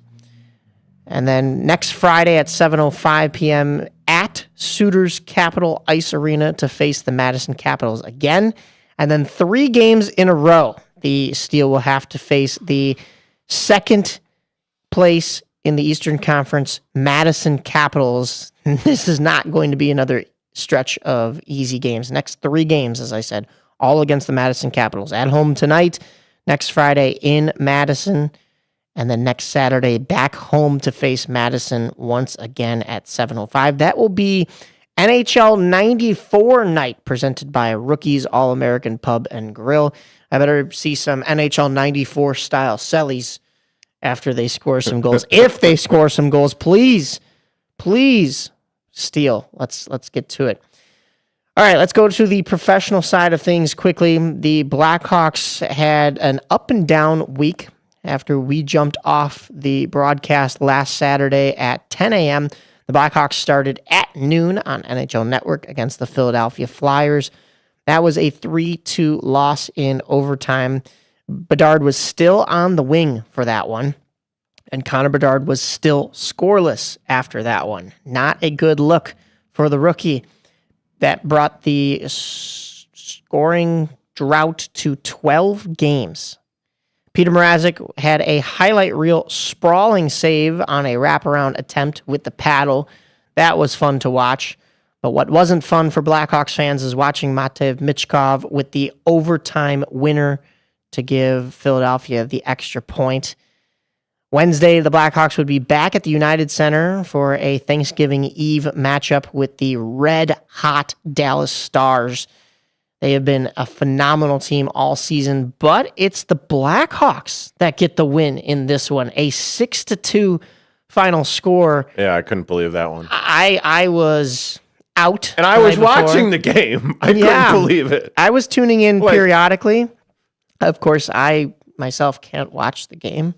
And then next Friday at 7:05 p.m. at Souders Capital Ice Arena to face the Madison Capitals again. And then 3 games in a row, the Steel will have to face the second place in the Eastern Conference, Madison Capitals. This is not going to be another stretch of easy games. Next 3 games, as I said, all against the Madison Capitals. At home tonight, next Friday in Madison, and then next Saturday back home to face Madison once again at 7:05. That will be NHL 94 night presented by Rookies All-American Pub and Grill. I better see some NHL 94 style sellies after they score some goals. If they score some goals, please steal. Let's get to it. All right, let's go to the professional side of things quickly. The Blackhawks had an up and down week after we jumped off the broadcast last Saturday at 10 a.m. The Blackhawks started at noon on NHL Network against the Philadelphia Flyers. That was a 3-2 loss in overtime. Bedard was still on the wing for that one, and Connor Bedard was still scoreless after that one. Not a good look for the rookie. That brought the scoring drought to 12 games. Peter Mrazek had a highlight reel sprawling save on a wraparound attempt with the paddle. That was fun to watch. But what wasn't fun for Blackhawks fans is watching Matev Michkov with the overtime winner to give Philadelphia the extra point. Wednesday, the Blackhawks would be back at the United Center for a Thanksgiving Eve matchup with the red-hot Dallas Stars. They have been a phenomenal team all season, but it's the Blackhawks that get the win in this one. A 6-2 final score.
Yeah, I couldn't believe that one.
I was out.
And I was watching the game. I couldn't believe it.
I was tuning in periodically. Of course, I myself can't watch the game.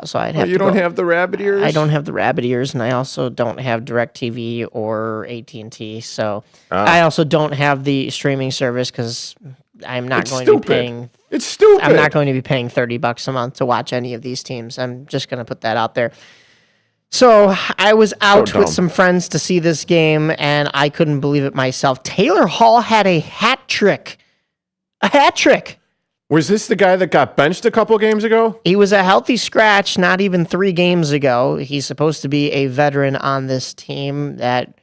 So I'd have to
You don't have the rabbit ears?
I don't have the rabbit ears, and I also don't have DirecTV or AT&T. So I also don't have the streaming service because I'm not going to be paying.
It's stupid.
I'm not going to be paying $30 a month to watch any of these teams. I'm just going to put that out there. So I was out with some friends to see this game, and I couldn't believe it myself. Taylor Hall had a hat trick. A hat trick.
Was this the guy that got benched a couple games ago?
He was a healthy scratch not even 3 games ago. He's supposed to be a veteran on this team that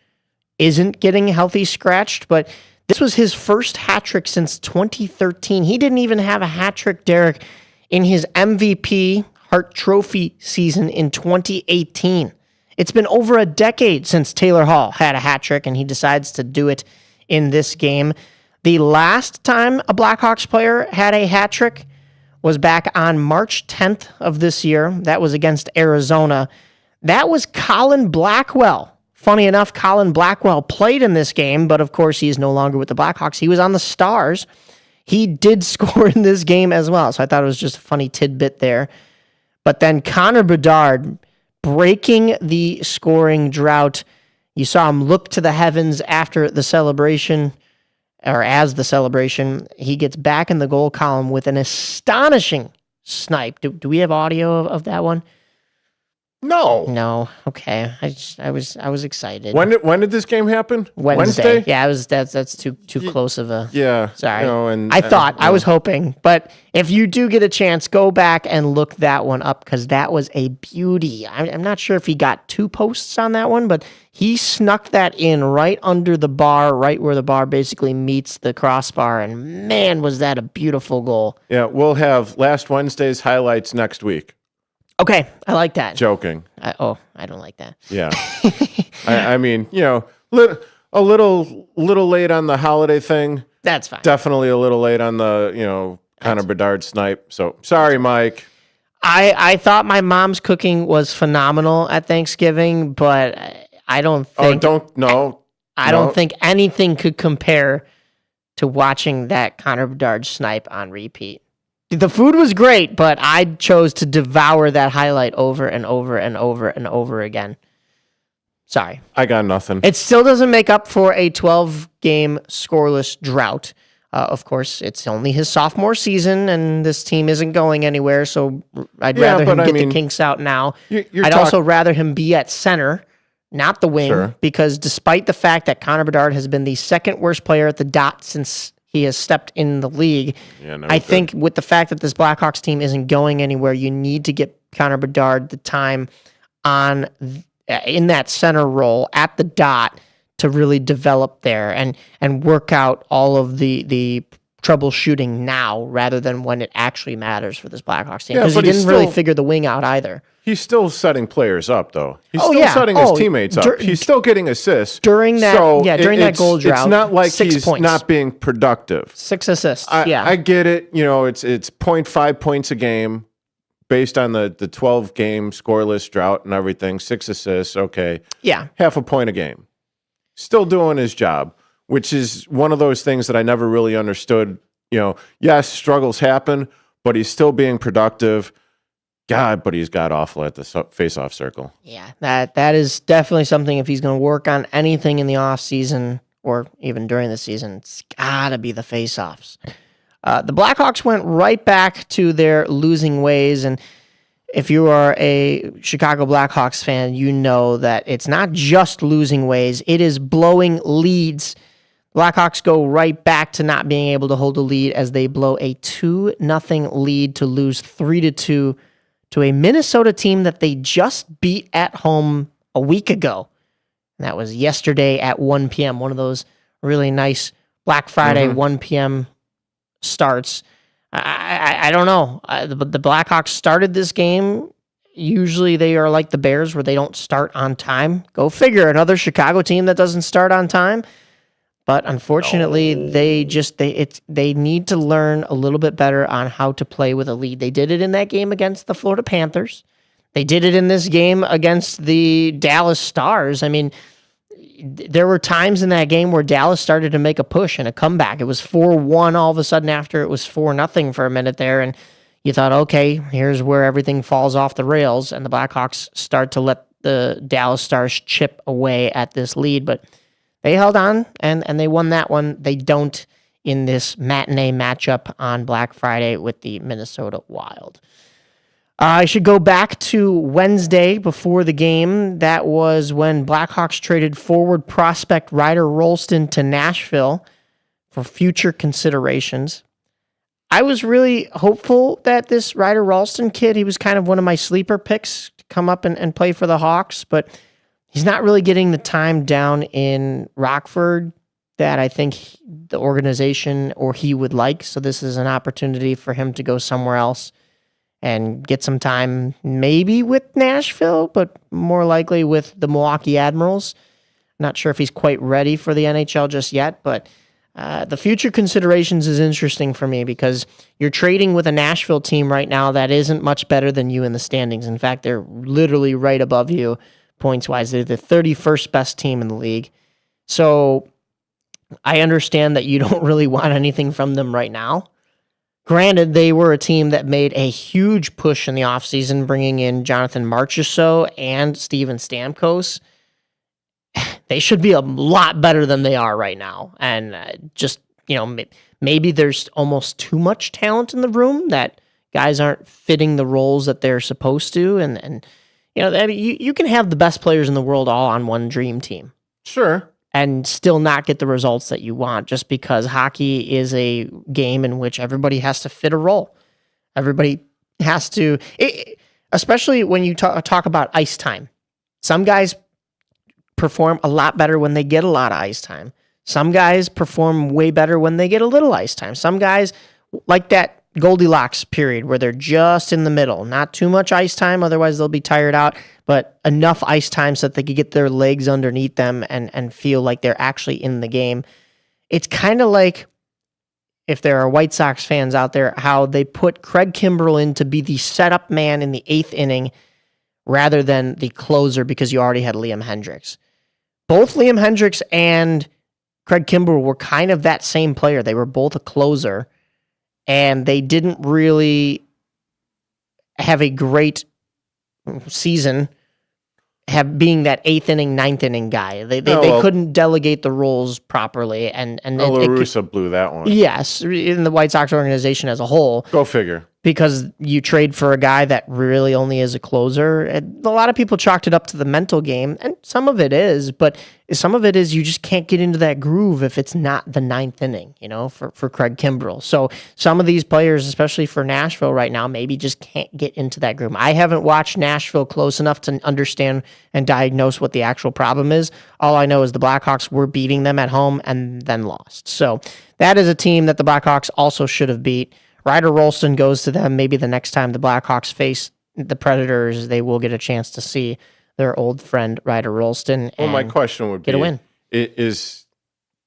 isn't getting healthy scratched, but this was his first hat trick since 2013. He didn't even have a hat trick, Derek, in his MVP Hart Trophy season in 2018. It's been over a decade since Taylor Hall had a hat trick, and he decides to do it in this game. The last time a Blackhawks player had a hat trick was back on March 10th of this year. That was against Arizona. That was Colin Blackwell. Funny enough, Colin Blackwell played in this game, but of course he is no longer with the Blackhawks. He was on the Stars. He did score in this game as well, so I thought it was just a funny tidbit there. But then Connor Bedard breaking the scoring drought. You saw him look to the heavens after the celebration, or as the celebration. He gets back in the goal column with an astonishing snipe. Do we have audio of that one?
No.
Okay. I was excited.
When did this game happen?
Wednesday? Yeah, that's too close of a.
Yeah.
Sorry.
And
I was hoping, but if you do get a chance, go back and look that one up because that was a beauty. I'm not sure if he got 2 posts on that one, but he snuck that in right under the bar, right where the bar basically meets the crossbar, and man, was that a beautiful goal.
Yeah, we'll have last Wednesday's highlights next week.
Okay, I like that.
Joking.
I don't like that.
Yeah. I mean, a little late on the holiday thing.
That's fine.
Definitely a little late on the, Connor Bedard snipe. So sorry, Mike.
I thought my mom's cooking was phenomenal at Thanksgiving, but I don't think. I don't think anything could compare to watching that Connor Bedard snipe on repeat. The food was great, but I chose to devour that highlight over and over and over and over again. Sorry.
I got nothing.
It still doesn't make up for a 12-game scoreless drought. Of course, it's only his sophomore season, and this team isn't going anywhere, so I'd rather him get the kinks out now. I'd also rather him be at center, not the wing, because despite the fact that Connor Bedard has been the second worst player at the dot since he has stepped in the league, I think with the fact that this Blackhawks team isn't going anywhere, you need to get Connor Bedard the time in that center role at the dot to really develop there and work out all of the troubleshooting now rather than when it actually matters for this Blackhawks team.
Yeah,
Because he
but he's
didn't really
still-
figure the wing out either.
He's still setting players up, though. He's
Oh,
still
yeah.
setting
Oh,
his teammates up. He's still getting assists.
During that- during that goal drought,
It's not like
6
he's
points.
not being productive.
6 assists.
I get it. You know, it's 0.5 points a game based on the 12-game scoreless drought and everything. 6 assists, okay.
Yeah.
Half a point a game. Still doing his job, which is one of those things that I never really understood. You know, yes, struggles happen, but he's still being productive. God, but he's got awful at the face-off circle.
Yeah, that is definitely something. If he's going to work on anything in the off season or even during the season, it's got to be the face-offs. The Blackhawks went right back to their losing ways, and if you are a Chicago Blackhawks fan, you know that it's not just losing ways; it is blowing leads. Blackhawks go right back to not being able to hold a lead as they blow a 2-0 lead to lose 3-2 to a Minnesota team that they just beat at home a week ago. And that was yesterday at 1 p.m., one of those really nice Black Friday 1 p.m. starts. I don't know. The Blackhawks started this game. Usually they are like the Bears where they don't start on time. Go figure, another Chicago team that doesn't start on time. But unfortunately, they need to learn a little bit better on how to play with a lead. They did it in that game against the Florida Panthers. They did it in this game against the Dallas Stars. I mean, there were times in that game where Dallas started to make a push and a comeback. It was 4-1 all of a sudden after it was 4-0 for a minute there. And you thought, okay, here's where everything falls off the rails. And the Blackhawks start to let the Dallas Stars chip away at this lead. But they held on, and they won that one. They don't in this matinee matchup on Black Friday with the Minnesota Wild. I should go back to Wednesday before the game. That was when Blackhawks traded forward prospect Ryder Rolston to Nashville for future considerations. I was really hopeful that this Ryder Rolston kid, he was kind of one of my sleeper picks to come up and play for the Hawks, but he's not really getting the time down in Rockford that I think the organization or he would like. So this is an opportunity for him to go somewhere else and get some time, maybe with Nashville, but more likely with the Milwaukee Admirals. Not sure if he's quite ready for the NHL just yet, but the future considerations is interesting for me because you're trading with a Nashville team right now that isn't much better than you in the standings. In fact, they're literally right above you points-wise. They're the 31st best team in the league. So I understand that you don't really want anything from them right now. Granted, they were a team that made a huge push in the offseason, bringing in Jonathan Marchessault and Steven Stamkos. They should be a lot better than they are right now. And maybe there's almost too much talent in the room that guys aren't fitting the roles that they're supposed to. And you can have the best players in the world all on one dream team.
Sure.
And still not get the results that you want just because hockey is a game in which everybody has to fit a role. Everybody has to, especially when you talk about ice time. Some guys perform a lot better when they get a lot of ice time. Some guys perform way better when they get a little ice time. Some guys like that Goldilocks period where they're just in the middle. Not too much ice time, otherwise they'll be tired out, but enough ice time so that they can get their legs underneath them and feel like they're actually in the game. It's kind of like, if there are White Sox fans out there, how they put Craig Kimbrell in to be the setup man in the 8th inning rather than the closer because you already had Liam Hendricks. Both Liam Hendricks and Craig Kimbrell were kind of that same player. They were both a closer, and they didn't really have a great season being that 8th inning, 9th inning guy. They couldn't delegate the roles properly. And
La Russa blew that one.
Yes, in the White Sox organization as a whole.
Go figure.
because you trade for a guy that really only is a closer. And a lot of people chalked it up to the mental game, and some of it is, but some of it is you just can't get into that groove if it's not the ninth inning, for Craig Kimbrell. So some of these players, especially for Nashville right now, maybe just can't get into that groove. I haven't watched Nashville close enough to understand and diagnose what the actual problem is. All I know is the Blackhawks were beating them at home and then lost. So that is a team that the Blackhawks also should have beat. Ryder Rolston goes to them. Maybe the next time the Blackhawks face the Predators, they will get a chance to see their old friend Ryder Rolston.
Well, my question would be,
get a win.
Is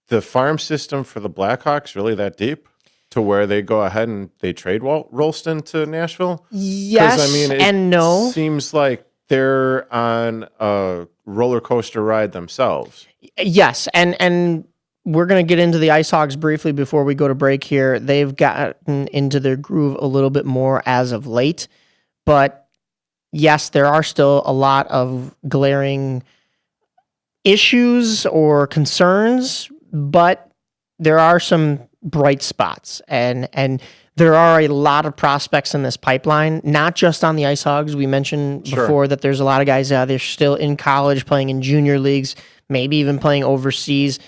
the farm system for the Blackhawks really that deep to where they go ahead and they trade Rolston to Nashville?
Yes, and no.
Seems like they're on a roller coaster ride themselves.
Yes, and we're going to get into the Ice Hogs briefly before we go to break here. They've gotten into their groove a little bit more as of late, but yes, there are still a lot of glaring issues or concerns, but there are some bright spots, and there are a lot of prospects in this pipeline, not just on the Ice Hogs. We mentioned before that there's a lot of guys out there still in college, playing in junior leagues, maybe even playing overseas.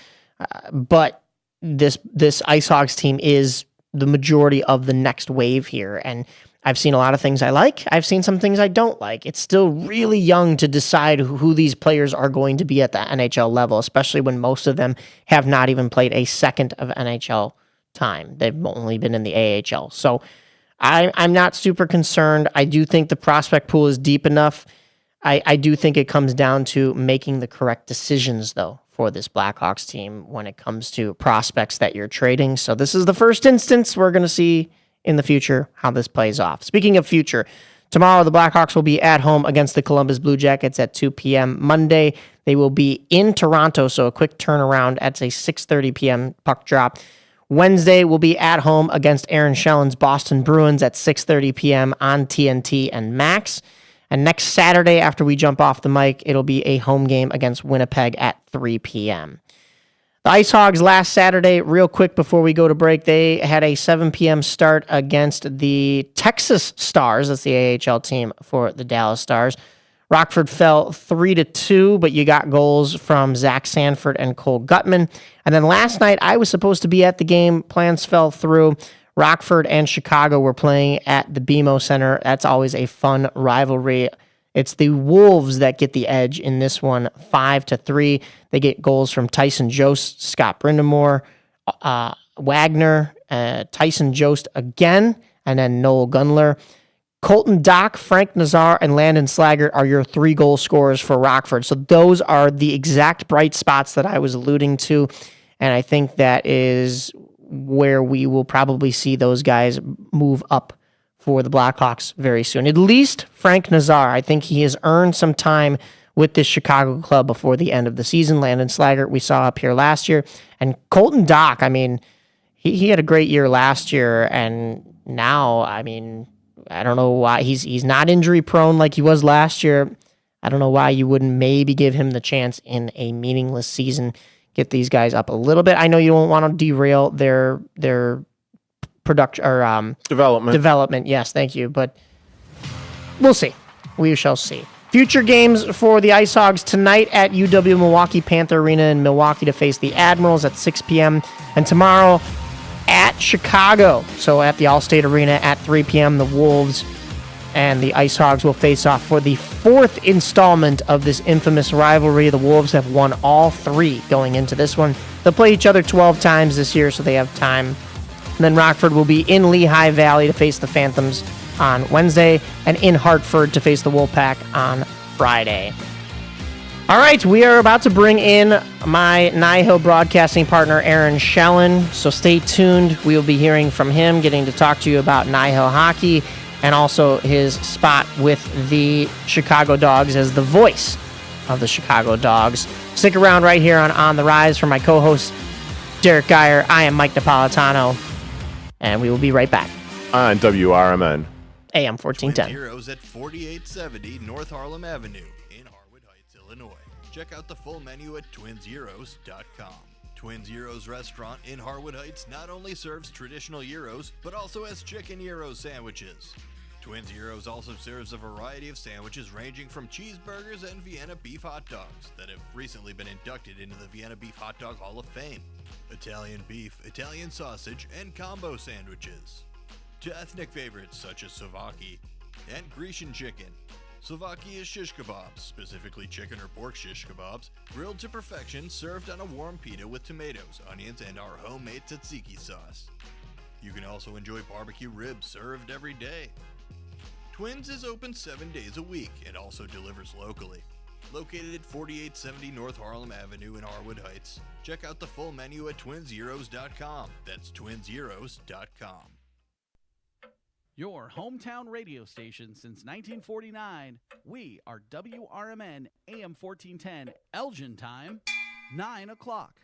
But this Ice Hogs team is the majority of the next wave here. And I've seen a lot of things I like. I've seen some things I don't like. It's still really young to decide who these players are going to be at the NHL level, especially when most of them have not even played a second of NHL time. They've only been in the AHL. So I'm not super concerned. I do think the prospect pool is deep enough. I do think it comes down to making the correct decisions, though, for this Blackhawks team when it comes to prospects that you're trading. So this is the first instance. We're going to see in the future how this plays off. Speaking of future, tomorrow the Blackhawks will be at home against the Columbus Blue Jackets at 2 p.m. Monday, they will be in Toronto, so a quick turnaround at a 6:30 p.m. puck drop. Wednesday, we'll be at home against Aaron Shellen's Boston Bruins at 6:30 p.m. on TNT and Max. And next Saturday, after we jump off the mic, it'll be a home game against Winnipeg at 3 p.m. The Ice Hogs last Saturday, real quick before we go to break, they had a 7 p.m. start against the Texas Stars. That's the AHL team for the Dallas Stars. Rockford fell 3-2, but you got goals from Zach Sanford and Cole Gutman. And then last night, I was supposed to be at the game. Plans fell through. Rockford and Chicago were playing at the BMO Center. That's always a fun rivalry. It's the Wolves that get the edge in this one, 5-3. They get goals from Tyson Jost, Scott Brindamore, Wagner, Tyson Jost again, and then Noel Gunler. Colton Dock, Frank Nazar, and Landon Slaggert are your 3 goal scorers for Rockford. So those are the exact bright spots that I was alluding to, and I think that is where we will probably see those guys move up for the Blackhawks very soon. At least Frank Nazar. I think he has earned some time with this Chicago club before the end of the season. Landon Slaggert we saw up here last year. And Colton Dock, I mean, he had a great year last year, and now, I mean, I don't know why. He's not injury prone like he was last year. I don't know why you wouldn't maybe give him the chance in a meaningless season. Get these guys up a little bit. I know you don't want to derail their production or development. Yes, thank you. But we'll see. We shall see. Future games for the Ice Hogs tonight at UW Milwaukee Panther Arena in Milwaukee to face the Admirals at 6 p.m. And tomorrow at Chicago. So at the Allstate Arena at 3 p.m. the Wolves and the Ice Hogs will face off for the 4th installment of this infamous rivalry. The Wolves have won all 3 going into this one. They'll play each other 12 times this year, so they have time. And then Rockford will be in Lehigh Valley to face the Phantoms on Wednesday and in Hartford to face the Wolfpack on Friday. All right, we are about to bring in my Nihil broadcasting partner, Aaron Schellen. So stay tuned. We will be hearing from him, getting to talk to you about Nihil hockey, and also his spot with the Chicago Dogs as the voice of the Chicago Dogs. Stick around right here on the Rise for my co-host, Derrick Geyer. I am Mike Napolitano, and we will be right back.
On WRMN.
AM 1410.
Twin Zeros at 4870 North Harlem Avenue in Harwood Heights, Illinois. Check out the full menu at twinzeros.com. Twin Zeros Restaurant in Harwood Heights not only serves traditional gyros, but also has chicken gyro sandwiches. Twin Zeros also serves a variety of sandwiches ranging from cheeseburgers and Vienna beef hot dogs that have recently been inducted into the Vienna Beef Hot Dog Hall of Fame, Italian beef, Italian sausage, and combo sandwiches, to ethnic favorites such as Slovaki and Grecian chicken. Slovaki is shish kebabs, specifically chicken or pork shish kebabs, grilled to perfection, served on a warm pita with tomatoes, onions, and our homemade tzatziki sauce. You can also enjoy barbecue ribs served every day. Twins is open 7 days a week and also delivers locally. Located at 4870 North Harlem Avenue in Harwood Heights, check out the full menu at twinzeros.com. That's twinzeros.com.
Your hometown radio station since 1949. We are WRMN AM 1410, Elgin time, 9 o'clock.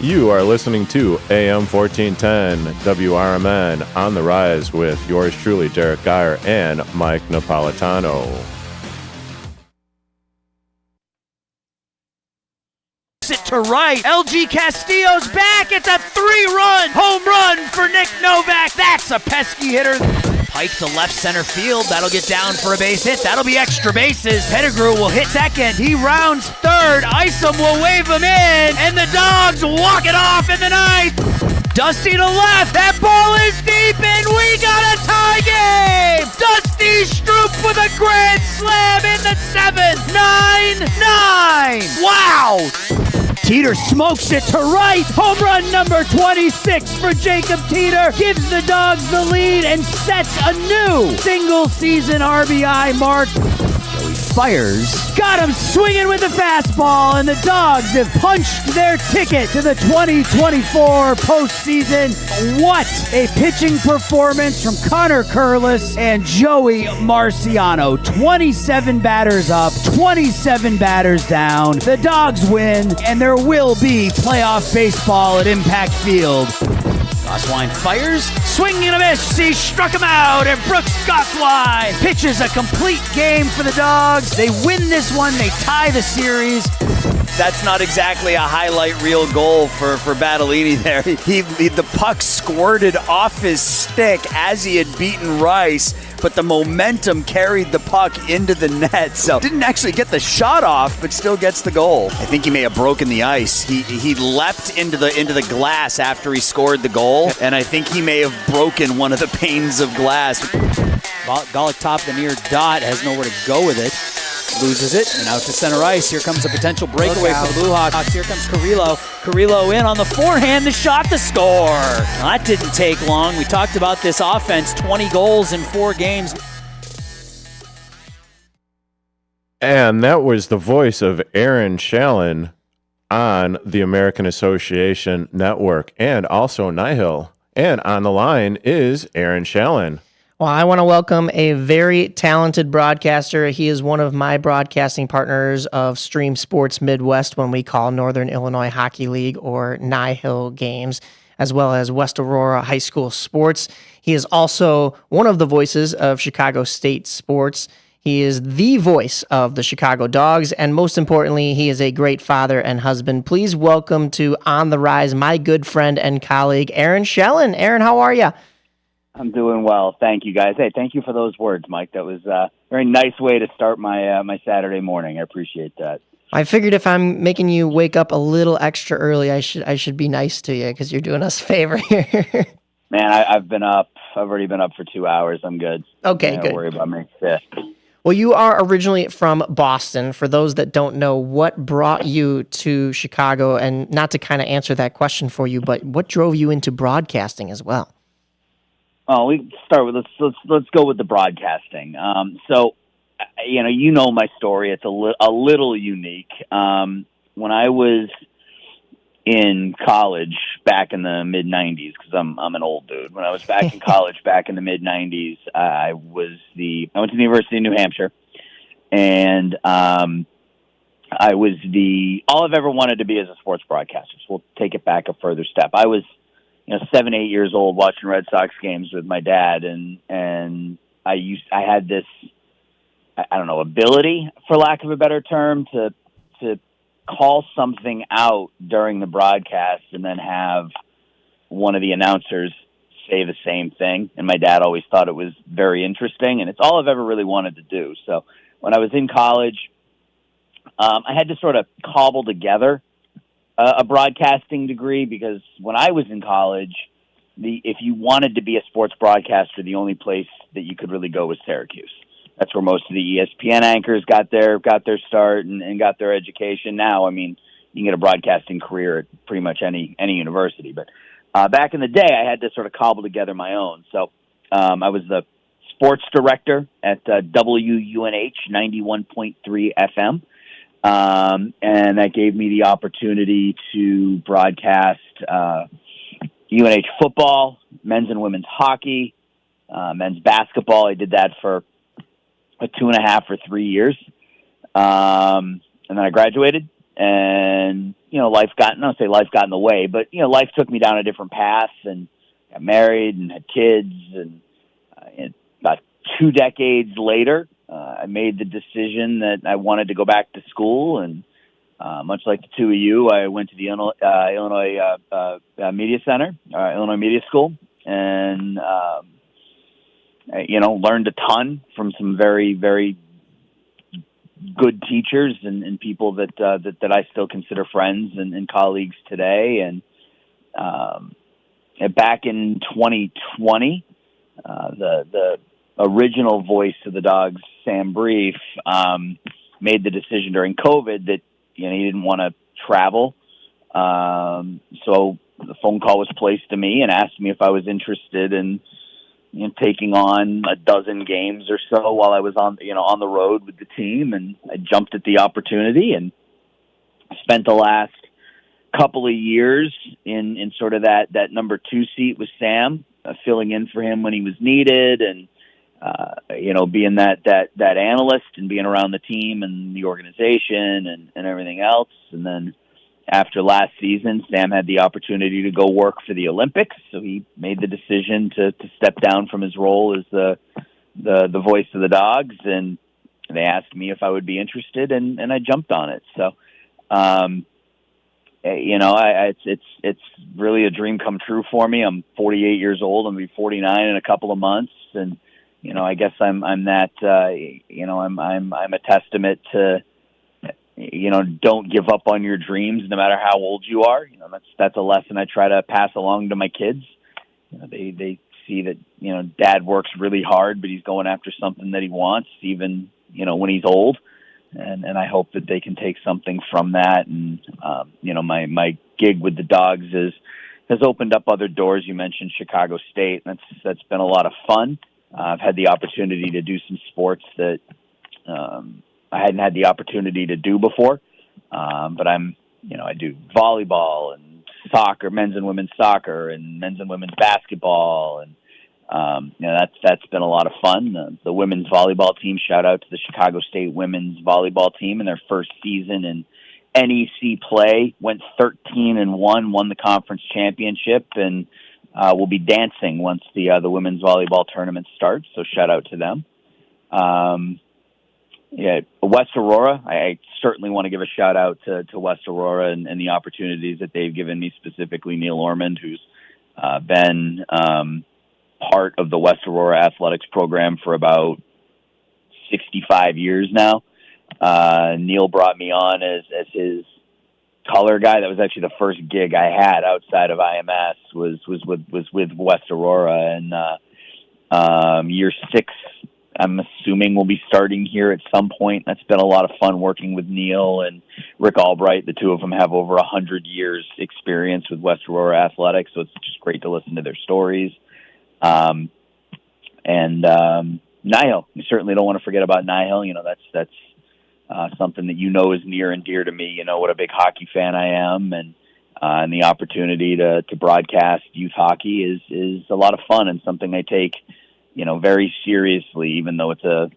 You are listening to AM 1410 WRMN On the Rise with yours truly, Derrick Geyer and Mike Napolitano.
It to right. LG Castillo's back. It's a 3-run home run for Nick Novak. That's a pesky hitter. Pike to left center field. That'll get down for a base hit. That'll be extra bases. Pettigrew will hit second. He rounds third. Isom will wave him in. And the Dogs walk it off in the ninth. Dusty to left. That ball is deep, and we got a tie game. Dusty Stroop with a grand slam in the 7th. 9-9. Wow. Teeter smokes it to right. Home run number 26 for Jacob Teeter. Gives the Dogs the lead and sets a new single-season RBI mark. Joey fires. Got him swinging with the fastball, and the Dogs have punched their ticket to the 2024 postseason. What a pitching performance from Connor Curlis and Joey Marciano. 27 batters up, 27 batters down. The Dogs win, and there will be playoff baseball at Impact Field. Goswine fires, swing and a miss. He struck him out, and Brooks Goswine pitches a complete game for the Dogs. They win this one. They tie the series. That's not exactly a highlight reel goal for Battellini there. The puck squirted off his stick as he had beaten Rice, but the momentum carried the puck into the net. So didn't actually get the shot off, but still gets the goal. I think he may have broken the ice. He leapt into the glass after he scored the goal, and I think he may have broken one of the panes of glass. Golick top the near dot, has nowhere to go with it. Loses it, and out to center ice. Here comes a potential breakaway for the Blue Hawks. Here comes Carrillo. Carrillo in on the forehand, the shot, the score. Now, that didn't take long. We talked about this offense, 20 goals in 4 games.
And that was the voice of Aaron Shallon on the American Association Network and also Nihil. And on the line is Aaron Shallon.
Well, I want to welcome a very talented broadcaster. He is one of my broadcasting partners of Stream Sports Midwest when we call Northern Illinois Hockey League or Nihil games, as well as West Aurora High School Sports. He is also one of the voices of Chicago State Sports. He is the voice of the Chicago Dogs, and most importantly, he is a great father and husband. Please welcome to On the Rise my good friend and colleague, Aaron Shallon. Aaron, how are you?
I'm doing well. Thank you, guys. Hey, thank you for those words, Mike. That was a very nice way to start my Saturday morning. I appreciate that.
I figured if I'm making you wake up a little extra early, I should be nice to you because you're doing us a favor here.
Man, I've been up. I've already been up for 2 hours. I'm good.
Okay, good.
Don't worry about me. Yeah.
Well, you are originally from Boston. For those that don't know, what brought you to Chicago? And not to kind of answer that question for you, but what drove you into broadcasting as well?
Oh, we start with let's go with the broadcasting. So, you know my story. It's a little unique. When I was in college back in the mid '90s, because I'm an old dude. When I was back in college back in the mid '90s, I went to the University of New Hampshire, and I was all I've ever wanted to be as a sports broadcaster. So we'll take it back a further step. I was 7, 8 years old watching Red Sox games with my dad, and I had this, I don't know, ability, for lack of a better term, to call something out during the broadcast and then have one of the announcers say the same thing. And my dad always thought it was very interesting, and it's all I've ever really wanted to do. So when I was in college, I had to sort of cobble together a broadcasting degree, because when I was in college, if you wanted to be a sports broadcaster, the only place that you could really go was Syracuse. That's where most of the ESPN anchors got their start and got their education. Now, I mean, you can get a broadcasting career at pretty much any university. But back in the day, I had to sort of cobble together my own. So I was the sports director at WUNH 91.3 FM. And that gave me the opportunity to broadcast UNH football, men's and women's hockey, men's basketball. I did that for 2.5 or 3 years. And then I graduated and life got, I don't say life got in the way, but life took me down a different path, and got married and had kids, and about 2 decades later, I made the decision that I wanted to go back to school, and much like the two of you, I went to the Illinois Media Center, Illinois Media School, and learned a ton from some very, very good teachers and people that I still consider friends and colleagues today. And back in 2020, the original voice of the Dogs, Sam Brief, made the decision during COVID that he didn't want to travel. So the phone call was placed to me and asked me if I was interested in taking on a dozen games or so while I was on the road with the team, and I jumped at the opportunity and spent the last couple of years in sort of that number 2 seat with Sam, filling in for him when he was needed, and being that analyst and being around the team and the organization and everything else. And then after last season, Sam had the opportunity to go work for the Olympics, so he made the decision to step down from his role as the voice of the Dogs, and they asked me if I would be interested, and I jumped on it. So, it's really a dream come true for me. I'm 48 years old. I'm going to be 49 in a couple of months, and I guess I'm that. I'm a testament to. Don't give up on your dreams no matter how old you are. That's a lesson I try to pass along to my kids. They see that, Dad works really hard, but he's going after something that he wants, even, when he's old. And I hope that they can take something from that. And, my gig with the Dogs has opened up other doors. You mentioned Chicago State. That's been a lot of fun. I've had the opportunity to do some sports that, I hadn't had the opportunity to do before, but I do volleyball and soccer, men's and women's soccer, and men's and women's basketball, and that's been a lot of fun. The women's volleyball team, shout out to the Chicago State women's volleyball team in their first season in NEC play, went 13-1, won the conference championship, and will be dancing once the women's volleyball tournament starts. So shout out to them. West Aurora, I certainly want to give a shout out to West Aurora and the opportunities that they've given me, specifically Neil Ormond, who's been part of the West Aurora athletics program for about 65 years now. Neil brought me on as his color guy. That was actually the first gig I had outside of IMS was with West Aurora, and year 6, I'm assuming we'll be starting here at some point. That's been a lot of fun working with Neil and Rick Albright. The two of them have over 100 years experience with West Aurora athletics, so it's just great to listen to their stories. And Nihil, you certainly don't want to forget about Nihil. That's something that is near and dear to me. You know what a big hockey fan I am, and the opportunity to broadcast youth hockey is a lot of fun and something I take very seriously, even though it's a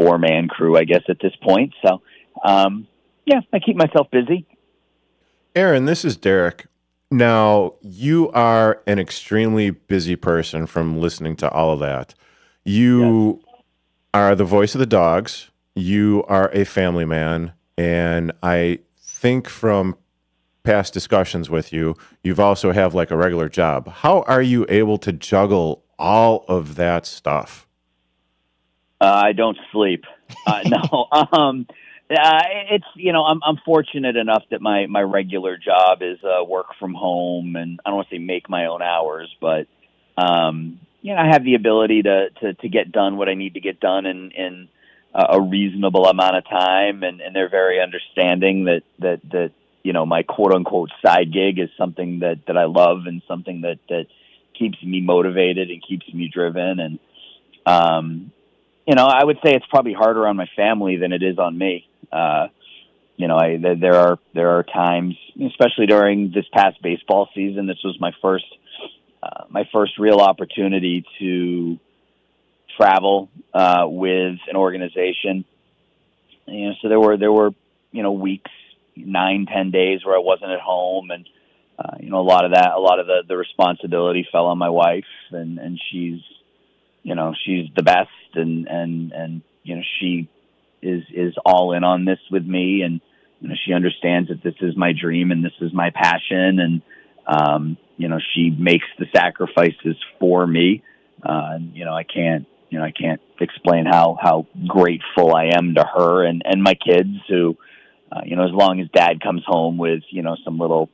4-man crew, I guess, at this point. So, I keep myself busy.
Aaron, this is Derrick. Now, you are an extremely busy person from listening to all of that. You are the voice of the Dogs. You are a family man. And I think from past discussions with you, you've also have like a regular job. How are you able to juggle all of that stuff?
I don't sleep. No. It's I'm fortunate enough that my regular job is work from home, and I don't want to say make my own hours, but I have the ability to get done what I need to get done in a reasonable amount of time, and they're very understanding that my quote unquote side gig is something that I love and something that keeps me motivated and keeps me driven. And, I would say it's probably harder on my family than it is on me. There are times, especially during this past baseball season, this was my first real opportunity to travel with an organization. So there were weeks, 9-10 days where I wasn't at home, and a lot of the responsibility fell on my wife, and she's the best, and she is all in on this with me, and she understands that this is my dream and this is my passion, and she makes the sacrifices for me. I can't explain how grateful I am to her and my kids who, as long as Dad comes home with, some little,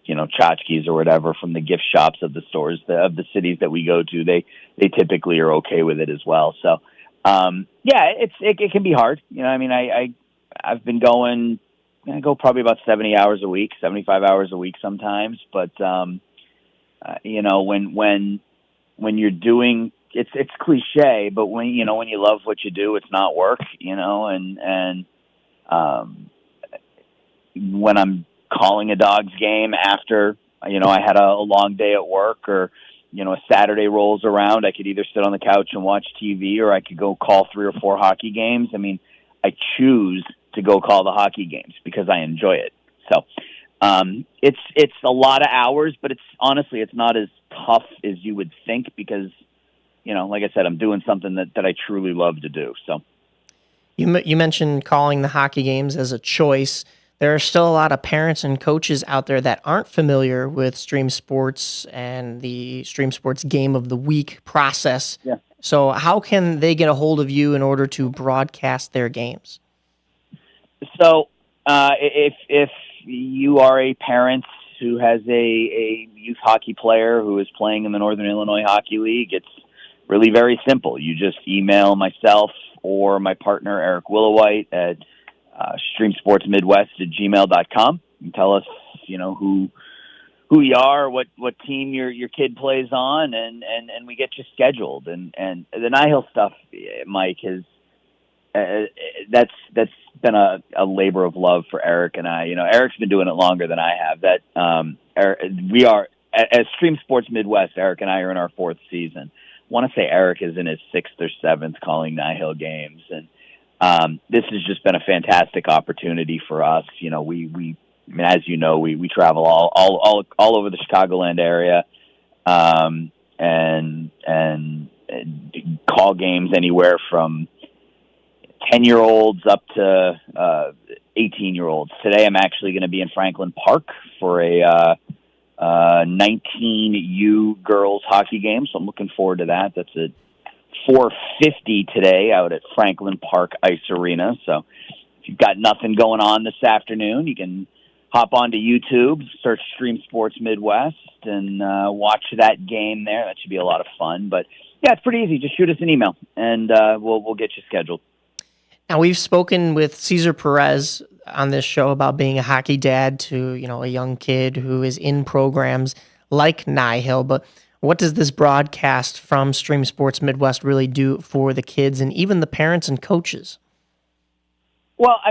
tchotchkes or whatever from the gift shops of the stores of the cities that we go to, they typically are okay with it as well. So, it can be hard. I've been going, I go probably about 70 hours a week, 75 hours a week sometimes. But, when you're doing, it's cliche, but when you love what you do, it's not work, and when I'm calling a Dogs game after, I had a long day at work, or, a Saturday rolls around, I could either sit on the couch and watch TV, or I could go call 3 or 4 hockey games. I choose to go call the hockey games because I enjoy it. So, it's a lot of hours, but it's not as tough as you would think because, like I said, I'm doing something that I truly love to do. So,
you mentioned calling the hockey games as a choice. There are still a lot of parents and coaches out there that aren't familiar with Stream Sports and the Stream Sports Game of the Week process.
Yeah.
So how can they get a hold of you in order to broadcast their games?
So if you are a parent who has a youth hockey player who is playing in the Northern Illinois Hockey League, it's really very simple. You just email myself or my partner, Eric Willowhite, at streamsportsmidwest@gmail.com. You tell us, who you are, what team your kid plays on, and we get you scheduled. And the Nihil stuff, Mike, has that's been a labor of love for Eric and I. Eric's been doing it longer than I have. We are as Stream Sports Midwest. Eric and I are in our 4th season. I want to say Eric is in his 6th or 7th calling Nihil games, and this has just been a fantastic opportunity for us. We as you know, we travel all over the Chicagoland area, and call games anywhere from 10-year-olds up to 18-year-olds. Today, I'm actually going to be in Franklin Park for a 19U girls hockey game, so I'm looking forward to that. That's at 4:50 today out at Franklin Park Ice Arena. So if you've got nothing going on this afternoon, you can hop onto YouTube, search Stream Sports Midwest, and watch that game there. That should be a lot of fun. But yeah, it's pretty easy. Just shoot us an email, and we'll get you scheduled.
Now, we've spoken with Cesar Perez on this show about being a hockey dad to, a young kid who is in programs like Nihil. But what does this broadcast from Stream Sports Midwest really do for the kids and even the parents and coaches?
Well,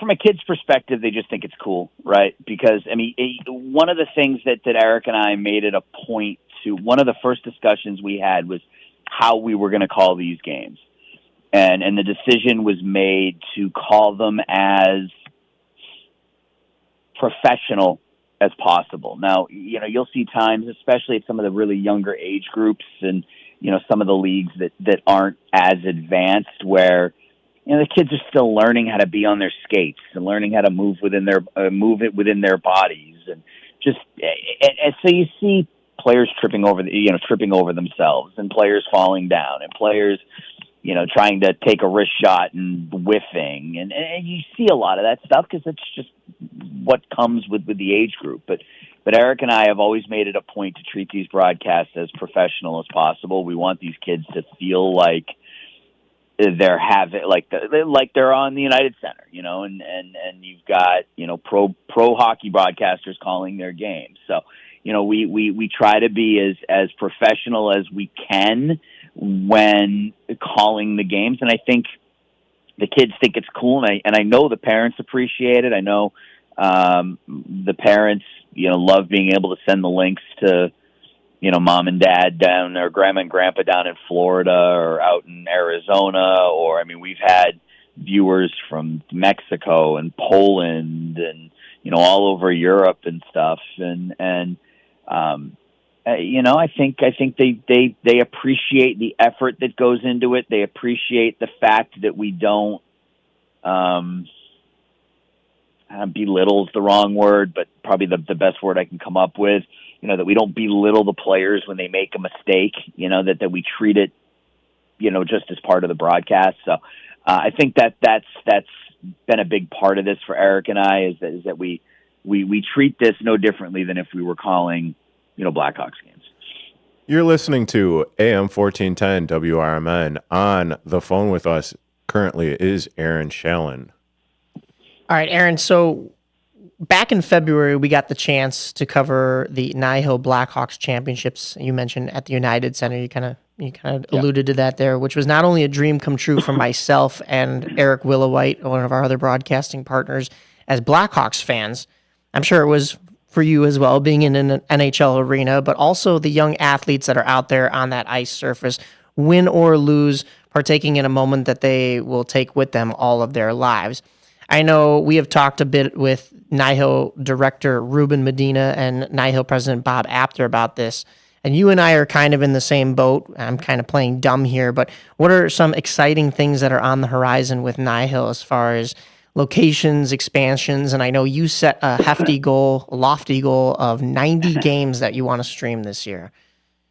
from a kid's perspective, they just think it's cool, right? Because, one of the things that Eric and I made it a point to, one of the first discussions we had was how we were going to call these games. And the decision was made to call them as professional as possible. Now, you'll see times, especially at some of the really younger age groups and, some of the leagues that aren't as advanced where, the kids are still learning how to be on their skates and learning how to move within their bodies. And just, and so you see players tripping over themselves and players falling down and players, trying to take a wrist shot and whiffing. And you see a lot of that stuff because it's just what comes with the age group. But Eric and I have always made it a point to treat these broadcasts as professional as possible. We want these kids to feel like they're they're on the United Center, and you've got, pro hockey broadcasters calling their games. So, we try to be as professional as we can when calling the games. And I think the kids think it's cool. And I know the parents appreciate it. I know, the parents, love being able to send the links to, mom and dad down, or grandma and grandpa down in Florida or out in Arizona, or, we've had viewers from Mexico and Poland and, all over Europe and stuff. And I think they appreciate the effort that goes into it. They appreciate the fact that we don't, belittle is the wrong word, but probably the best word I can come up with, that we don't belittle the players when they make a mistake, that we treat it, just as part of the broadcast. So I think that's been a big part of this for Eric and I, is that we treat this no differently than if we were calling, Blackhawks games.
You're listening to AM 1410 WRMN. On the phone with us currently is Aaron Shallon.
All right, Aaron, so back in February, we got the chance to cover the Nihil Blackhawks championships. You mentioned at the United Center. You kind of alluded to that there, which was not only a dream come true for myself and Eric Willowhite, one of our other broadcasting partners, as Blackhawks fans. I'm sure it was for you as well, being in an NHL arena, but also the young athletes that are out there on that ice surface, win or lose, partaking in a moment that they will take with them all of their lives. I know we have talked a bit with Nihil director Ruben Medina and Nihil president Bob Apter about this, and you and I are kind of in the same boat. I'm kind of playing dumb here, but what are some exciting things that are on the horizon with Nihil as far as locations, expansions? And I know you set a lofty goal of 90 games that you want to stream this year.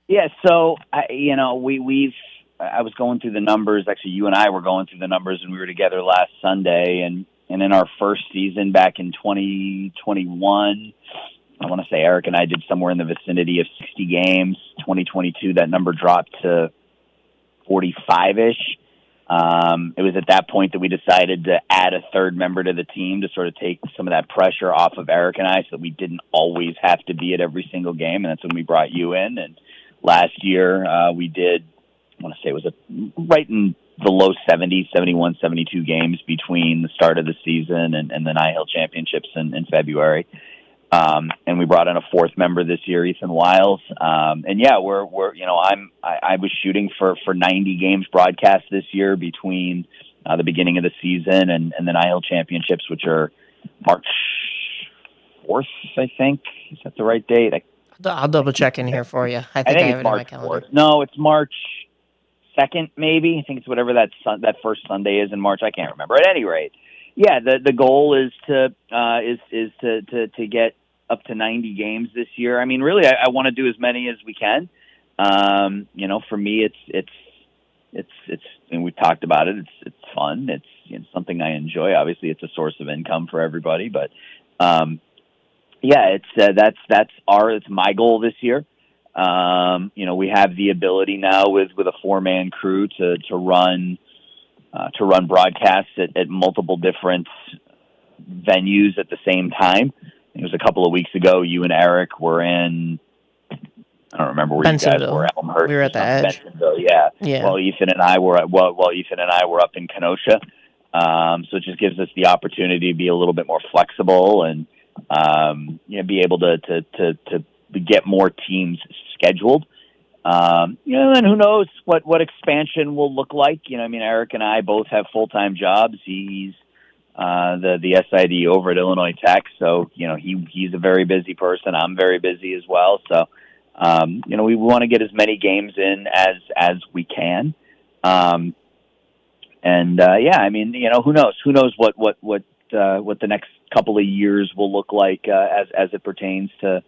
Yeah, so I was going through the numbers. Actually, you and I were going through the numbers, and we were together last Sunday. And in our first season back in 2021, I want to say Eric and I did somewhere in the vicinity of 60 games. 2022, that number dropped to 45-ish. It was at that point that we decided to add a third member to the team to sort of take some of that pressure off of Eric and I, so that we didn't always have to be at every single game. And that's when we brought you in. And last year we did, I want to say it was right in the low 70s, 71, 72 games between the start of the season and the Nihil Championships in February. And we brought in a fourth member this year, Ethan Wiles. And yeah, I was shooting for 90 games broadcast this year between the beginning of the season and the Nihil Championships, which are March 4th, I think. Is that the right date?
I'll double check in here for you. I think I have it in my calendar.
4th. No, it's March 2nd, maybe. I think it's whatever that first Sunday is in March. I can't remember. At any rate, yeah, the goal is to get up to 90 games this year. I mean, really, I want to do as many as we can. For me, it's and we've talked about it. It's fun. It's something I enjoy. Obviously, it's a source of income for everybody. But yeah, it's my goal this year. We have the ability now with a 4-man crew to run broadcasts at multiple different venues at the same time. It was a couple of weeks ago. You and Eric were in, I don't remember where you guys were. Elmhurst.
We were at the Edge.
Bentonville, yeah. While Ethan and I were up in Kenosha. So it just gives us the opportunity to be a little bit more flexible and be able to get more teams scheduled. And who knows what expansion will look like. Eric and I both have full-time jobs. He's the SID over at Illinois Tech, so he's a very busy person. I'm very busy as well. So we want to get as many games in as we can. Who knows what the next couple of years will look like as it pertains to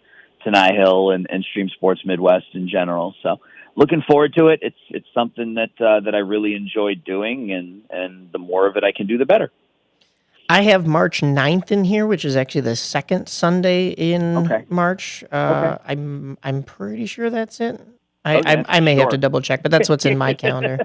Nihil and Stream Sports Midwest in general. So looking forward to it. It's something that I really enjoyed doing, and the more of it I can do, the better.
I have March 9th in here, which is actually the second Sunday in March. I'm pretty sure that's it. I may have to double check, but that's what's in my calendar.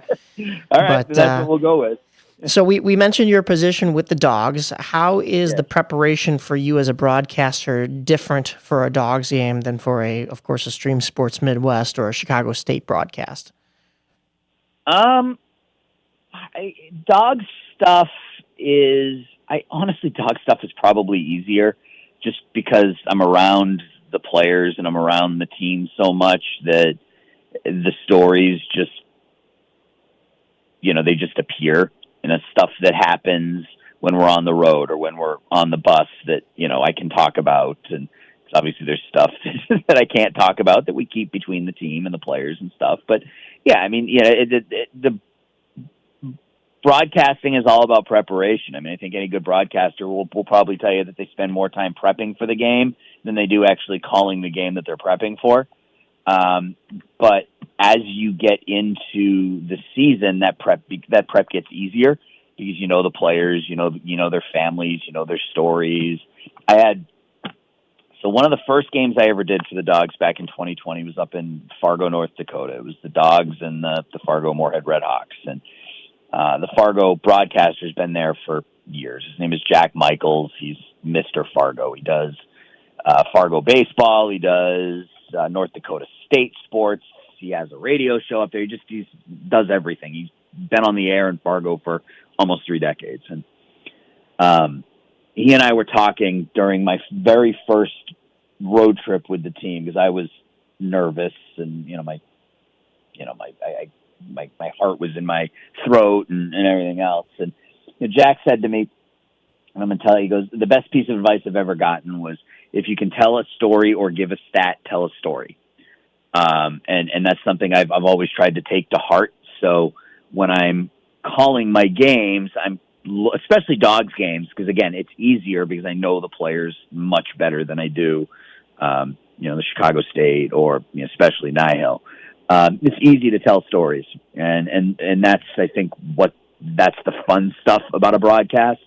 All right, that's what we'll go with.
So we mentioned your position with the Dogs. How is the preparation for you as a broadcaster different for a Dogs game than for a Stream Sports Midwest or a Chicago State broadcast?
Dog stuff is probably easier just because I'm around the players and I'm around the team so much that the stories just, they just appear. stuff that happens when we're on the road or when we're on the bus that, I can talk about. And obviously there's stuff that I can't talk about that we keep between the team and the players and stuff. But yeah, I mean, the broadcasting is all about preparation. I mean, I think any good broadcaster will probably tell you that they spend more time prepping for the game than they do actually calling the game that they're prepping for. But as you get into the season, that prep gets easier because you know the players, you know their families, you know their stories. So one of the first games I ever did for the Dogs back in 2020 was up in Fargo, North Dakota. It was the Dogs and the Fargo Moorhead Redhawks, and the Fargo broadcaster's been there for years. His name is Jack Michaels. He's Mr. Fargo. He does Fargo baseball. He does North Dakota State sports. He has a radio show up there. He does everything. He's been on the air in Fargo for almost 3 decades. And he and I were talking during my very first road trip with the team because I was nervous and my heart was in my throat and everything else. And Jack said to me, and I'm going to tell you, he goes, the best piece of advice I've ever gotten was, if you can tell a story or give a stat, tell a story. And that's something I've always tried to take to heart. So when I'm calling my games, especially Dogs games, because again, it's easier because I know the players much better than I do, the Chicago State or especially Nihil. It's easy to tell stories, and that's, I think, that's the fun stuff about a broadcast.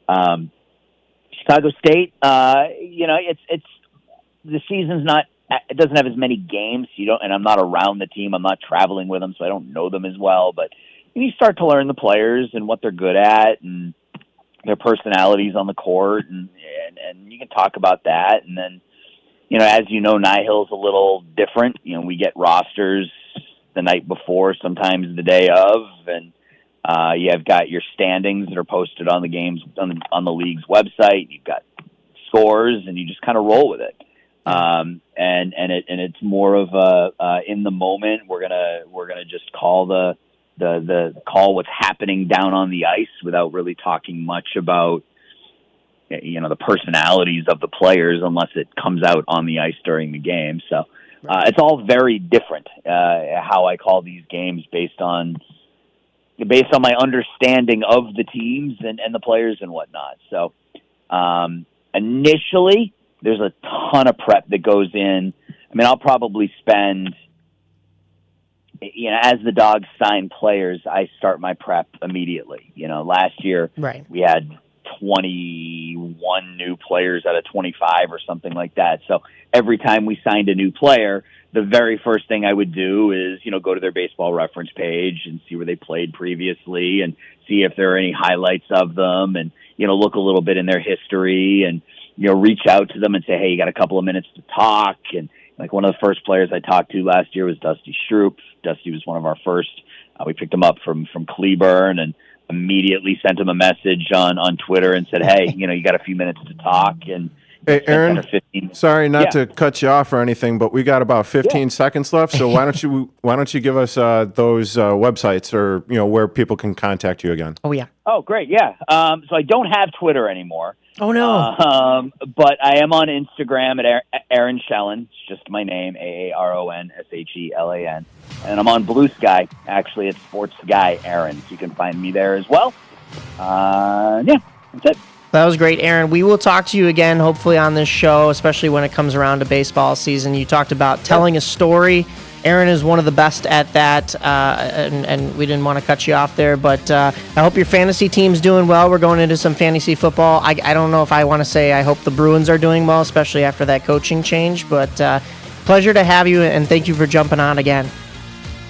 Chicago State, it's the season's not. It doesn't have as many games. And I'm not around the team. I'm not traveling with them, so I don't know them as well. But you start to learn the players and what they're good at and their personalities on the court, and you can talk about that. And then, as you know, Nihil's a little different. We get rosters the night before, sometimes the day of, and you have got your standings that are posted on the games on the league's website. You've got scores, and you just kind of roll with it. And it's more of a in the moment. We're gonna just call the call what's happening down on the ice without really talking much about the personalities of the players unless it comes out on the ice during the game. So it's all very different how I call these games based on my understanding of the teams and the players and whatnot. So initially, there's a ton of prep that goes in. I mean, I'll probably spend, as the Dogs sign players, I start my prep immediately. Last year we had 21 new players out of 25 or something like that. So every time we signed a new player, the very first thing I would do is, go to their baseball reference page and see where they played previously and see if there are any highlights of them and, look a little bit in their history and, reach out to them and say, hey, you got a couple of minutes to talk. And like one of the first players I talked to last year was Dusty Stroop. Dusty was one of our first. We picked him up from Cleburne and immediately sent him a message on Twitter and said, hey, you got a few minutes to talk. And
hey, Aaron, sorry not to cut you off or anything, but we got about 15 seconds left. So why don't you give us those websites or where people can contact you again?
Oh yeah.
Oh great, yeah. So I don't have Twitter anymore.
Oh no.
But I am on Instagram at Aaron Schellen. It's just my name, AARONSHELAN, and I'm on Blue Sky. Actually, it's Sports Guy Aaron. So you can find me there as well. That's it.
That was great, Aaron. We will talk to you again, hopefully, on this show, especially when it comes around to baseball season. You talked about telling a story. Aaron is one of the best at that, and we didn't want to cut you off there, but I hope your fantasy team's doing well. We're going into some fantasy football. I don't know if I want to say I hope the Bruins are doing well, especially after that coaching change, but pleasure to have you, and thank you for jumping on again.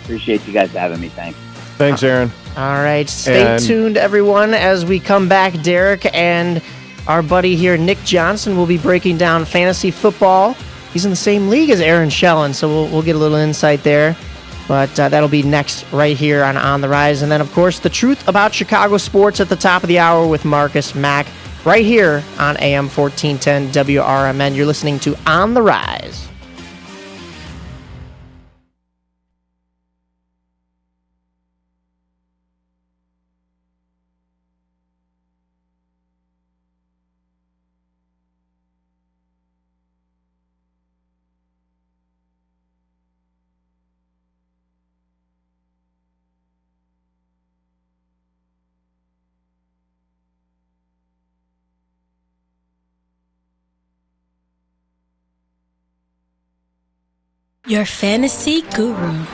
Appreciate you guys having me. Thanks.
Thanks, Aaron.
All right. Stay tuned, everyone, as we come back. Derek and our buddy here, Nick Johnson, will be breaking down fantasy football. He's in the same league as Aaron Schellen, so we'll get a little insight there. But that'll be next right here on the Rise. And then, of course, the truth about Chicago sports at the top of the hour with Marcus Mack right here on AM 1410 WRMN. You're listening to On the Rise.
Your fantasy guru.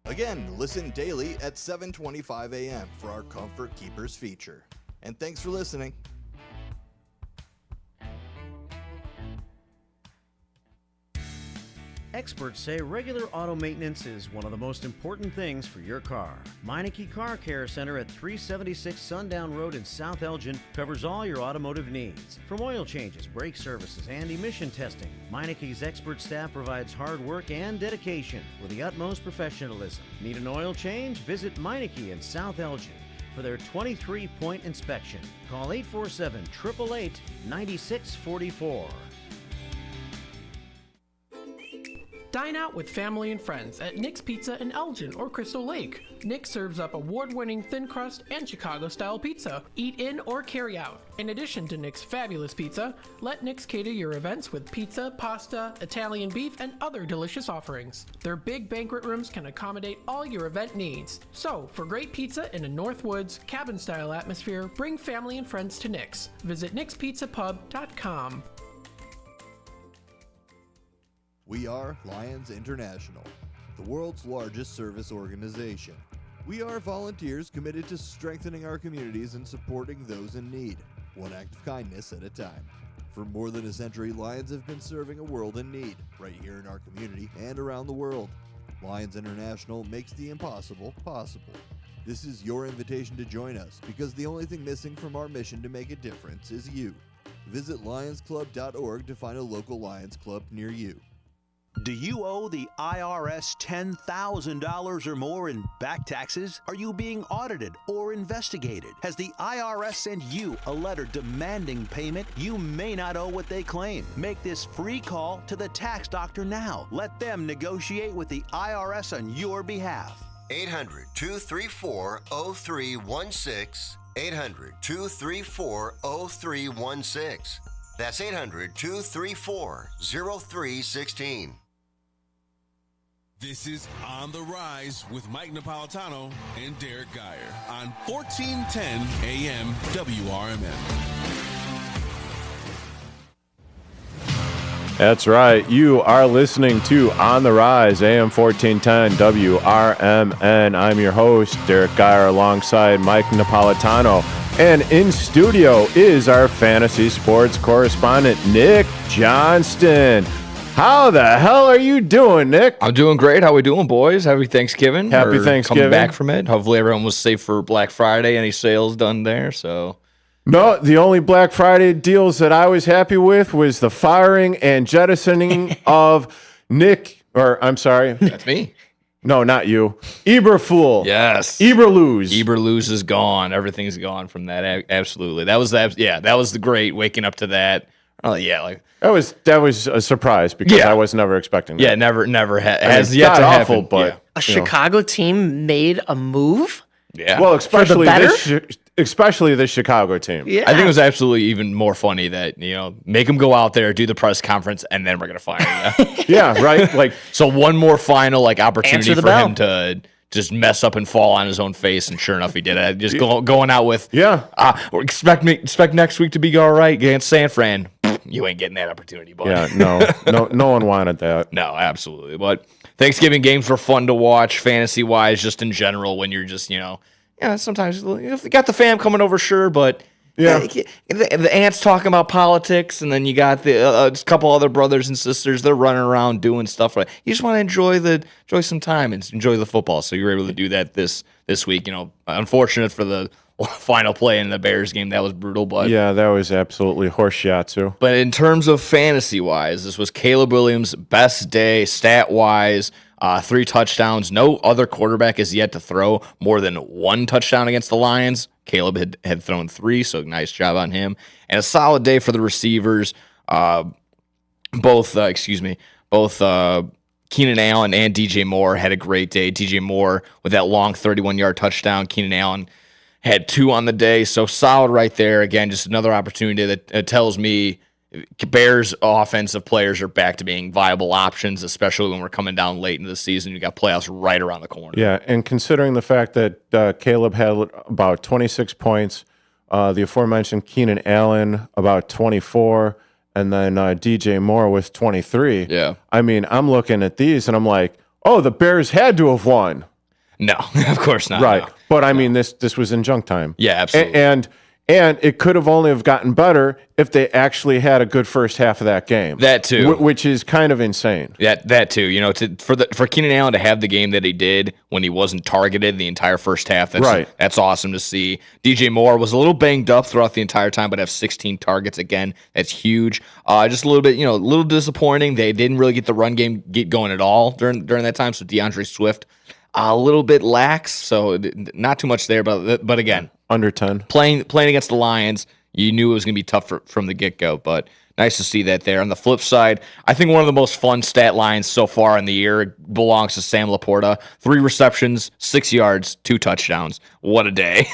Again, listen daily at 7:25 a.m. for our Comfort Keepers feature. And thanks for listening.
Experts say regular auto maintenance is one of the most important things for your car. Meineke Car Care Center at 376 Sundown Road in South Elgin covers all your automotive needs. From oil changes, brake services, and emission testing, Meineke's expert staff provides hard work and dedication with the utmost professionalism. Need an oil change? Visit Meineke in South Elgin for their 23-point inspection. Call 847-888-9644.
Dine out with family and friends at Nick's Pizza in Elgin or Crystal Lake. Nick serves up award-winning thin crust and Chicago-style pizza. Eat in or carry out. In addition to Nick's fabulous pizza, let Nick's cater your events with pizza, pasta, Italian beef, and other delicious offerings. Their big banquet rooms can accommodate all your event needs. So, for great pizza in a Northwoods, cabin-style atmosphere, bring family and friends to Nick's. Visit nickspizzapub.com.
We are Lions International, the world's largest service organization. We are volunteers committed to strengthening our communities and supporting those in need, one act of kindness at a time. For more than a century, Lions have been serving a world in need, right here in our community and around the world. Lions International makes the impossible possible. This is your invitation to join us, because the only thing missing from our mission to make a difference is you. Visit lionsclub.org to find a local Lions Club near you.
Do you owe the IRS $10,000 or more in back taxes? Are you being audited or investigated? Has the IRS sent you a letter demanding payment? You may not owe what they claim. Make this free call to the tax doctor now. Let them negotiate with the IRS on your behalf.
800-234-0316. 800-234-0316. That's 800-234-0316.
This is On the Rise with Mike Napolitano and Derrick Geyer on 1410 AM WRMN.
That's right. You are listening to On the Rise, AM 1410 WRMN. I'm your host, Derrick Geyer, alongside Mike Napolitano. And in studio is our fantasy sports correspondent, Nick Johnston. How the hell are you doing, Nick?
I'm doing great. How we doing, boys? Happy Thanksgiving.
Happy Thanksgiving.
Coming back from it. Hopefully everyone was safe for Black Friday. Any sales done there? So.
No, the only Black Friday deals that I was happy with was the firing and jettisoning of Nick, or I'm sorry.
That's me.
No, not you. Eberflus.
Yes.
Eberflus.
Eberflus is gone. Everything's gone from that. Absolutely. That was the great waking up to that. That
was a surprise because I was never expecting that.
Yeah, never has yet to happen.
Awful, but
a Chicago team made a move.
Yeah.
Well, especially this Chicago team.
Yeah.
I think it was absolutely even more funny that, make them go out there, do the press conference, and then we're going to fire you.
Yeah, right?
So one more final opportunity for him to just mess up and fall on his own face, and sure enough, he did it. Just going out with, expect next week to be all right against San Fran. you ain't getting that opportunity, bud.
Yeah, no one wanted that.
No, absolutely. But Thanksgiving games were fun to watch, fantasy-wise, just in general, when you're just, sometimes if you got the fam coming over, sure, but the aunt's talking about politics, and then you got the a couple other brothers and sisters. They're running around doing stuff. You just want to enjoy some time and enjoy the football. So you were able to do that this week. Unfortunate for the final play in the Bears game. That was brutal, but
yeah, that was absolutely horseshiatsu.
But in terms of fantasy-wise, this was Caleb Williams' best day stat-wise. 3 touchdowns. No other quarterback has yet to throw more than 1 touchdown against the Lions. Caleb had thrown 3, so nice job on him. And a solid day for the receivers. Both Keenan Allen and DJ Moore had a great day. DJ Moore with that long 31-yard touchdown. Keenan Allen had 2 on the day, so solid right there. Again, just another opportunity that tells me Bears offensive players are back to being viable options, especially when we're coming down late in the season. You got playoffs right around the corner.
Yeah, and considering the fact that Caleb had about 26 points, the aforementioned Keenan Allen about 24, and then DJ Moore with 23.
Yeah.
I mean, I'm looking at these and I'm like, oh, the Bears had to have won.
No, of course not.
Right.
No.
But I mean, this was in junk time.
Yeah, absolutely.
And it could have only have gotten better if they actually had a good first half of that game.
That too.
Which is kind of insane.
Yeah, that too. For Keenan Allen to have the game that he did when he wasn't targeted the entire first half, that's awesome to see. DJ Moore was a little banged up throughout the entire time, but have 16 targets again. That's huge. Just a little bit, a little disappointing. They didn't really get the run game get going at all during that time. So DeAndre Swift, a little bit lax. So not too much there, but again.
Under 10.
Playing against the Lions, you knew it was going to be tough from the get-go, but nice to see that there. On the flip side, I think one of the most fun stat lines so far in the year belongs to Sam Laporta. 3 receptions, 6 yards, 2 touchdowns. What a day.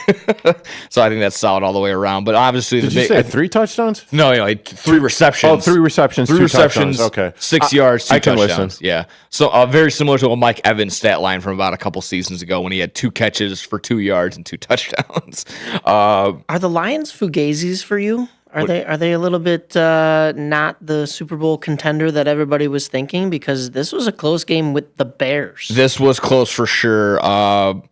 So I think that's solid all the way around. But obviously,
Did you say 3 touchdowns?
No, 3 receptions.
Oh, 3 receptions,
3
2
receptions,
touchdowns. Okay.
6 yards, 2
I can
touchdowns.
listen.
Yeah. So very similar to a Mike Evans stat line from about a couple seasons ago when he had 2 catches for 2 yards and 2 touchdowns.
Are the Lions fugazis for you? Are they a little bit not the Super Bowl contender that everybody was thinking? Because this was a close game with the Bears.
This was close for sure. I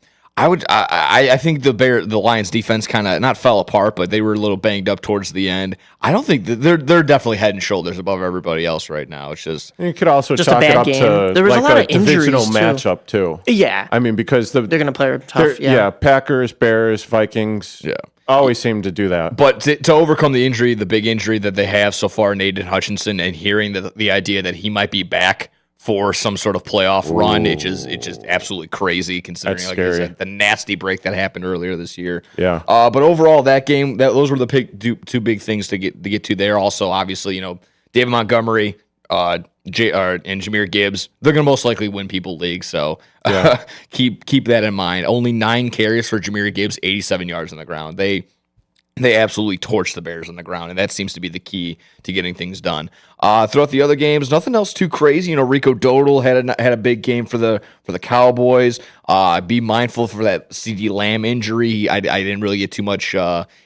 think the Lions defense kind of not fell apart, but they were a little banged up towards the end. I don't think they're definitely head and shoulders above everybody else right now. It's just
you could also
just
chalk
a bad
it up
game.
to
There was a lot of
divisional
injuries, too.
matchup too.
Yeah,
I mean because
they're going to play tough. Yeah.
Packers, Bears, Vikings.
Yeah.
Always seem to do that.
But to overcome the injury, the big injury that they have so far, Nathan Hutchinson, and hearing the idea that he might be back for some sort of playoff run, it's just absolutely crazy considering
That's
like
scary.
I said, the nasty break that happened earlier this year.
Yeah.
But overall, that game, those were the two big things to get to there. Also, obviously, David Montgomery and Jahmyr Gibbs, they're going to most likely win People League. So keep that in mind. Only 9 carries for Jahmyr Gibbs, 87 yards on the ground. They absolutely torched the Bears on the ground, and that seems to be the key to getting things done. Throughout the other games, nothing else too crazy. Rico Dowdle had a big game for the Cowboys. Be mindful for that CeeDee Lamb injury. I didn't really get too much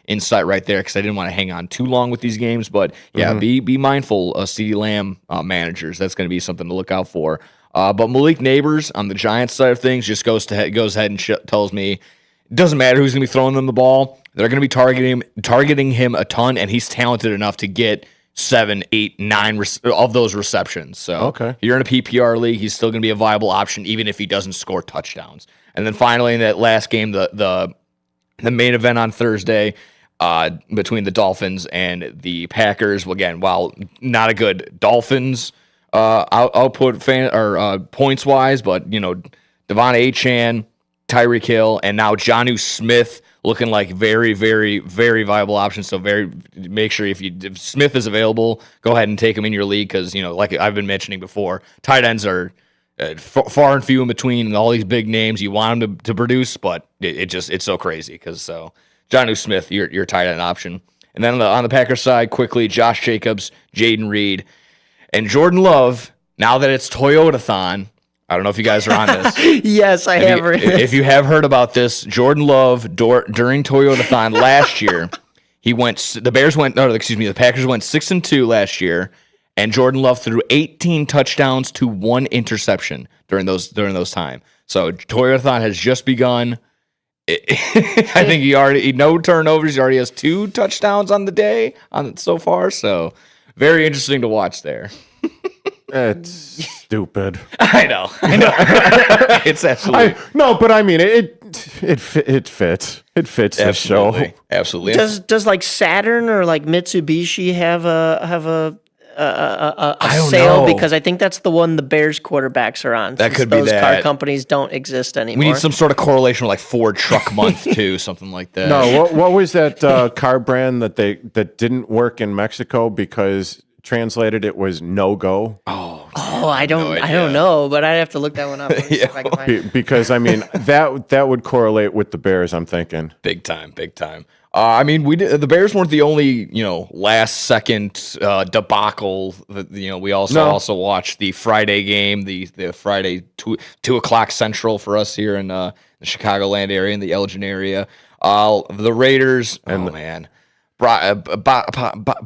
insight right there because I didn't want to hang on too long with these games. But yeah, be mindful of CeeDee Lamb managers. That's going to be something to look out for. But Malik Neighbors on the Giants side of things just goes ahead and tells me it doesn't matter who's going to be throwing them the ball. They're going to be targeting him a ton, and he's talented enough to get 7, 8, 9 of those receptions. So if you're in a PPR league, he's still going to be a viable option, even if he doesn't score touchdowns. And then finally, in that last game, the main event on Thursday between the Dolphins and the Packers. Well, again, while not a good Dolphins output points wise, but Devon Achane, Tyreek Hill, and now Jonnu Smith looking like very, very, very viable options. So make sure if Smith is available, go ahead and take him in your league because, like I've been mentioning before, tight ends are far and few in between and all these big names. You want them to produce, but it's so crazy because Jonnu Smith, your tight end option. And then on the Packers side, quickly, Josh Jacobs, Jaden Reed, and Jordan Love, now that it's Toyota-thon, I don't know if you guys are on this.
Yes, I have heard.
If you have heard about this, Jordan Love during Toyota-thon last year, The Packers went 6-2 last year, and Jordan Love threw 18 touchdowns to 1 interception during those time. So Toyathon has just begun. I think he no turnovers. He already has 2 touchdowns on the day so far. So very interesting to watch there.
It's stupid.
I know. It's absolutely
but I mean it fits. It fits the show.
Absolutely.
Does like Saturn or like Mitsubishi have a
I don't
sale?
know.
Because I think that's the one the Bears quarterbacks are on.
That
since
could be
those car
that.
companies don't exist anymore.
We need some sort of correlation with like Ford Truck Month too, something like that.
No, what was that car brand that didn't work in Mexico because translated it was no go?
I don't know, but I'd have to look that one up. Let me see if I can find it.
Because I mean that would correlate with the Bears. I'm thinking
big time. I mean, the Bears weren't the only last second debacle. We also watched the Friday game, the Friday 2:00 Central for us here in the Chicagoland area, in the Elgin area. The Raiders.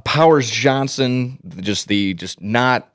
Powers Johnson, just not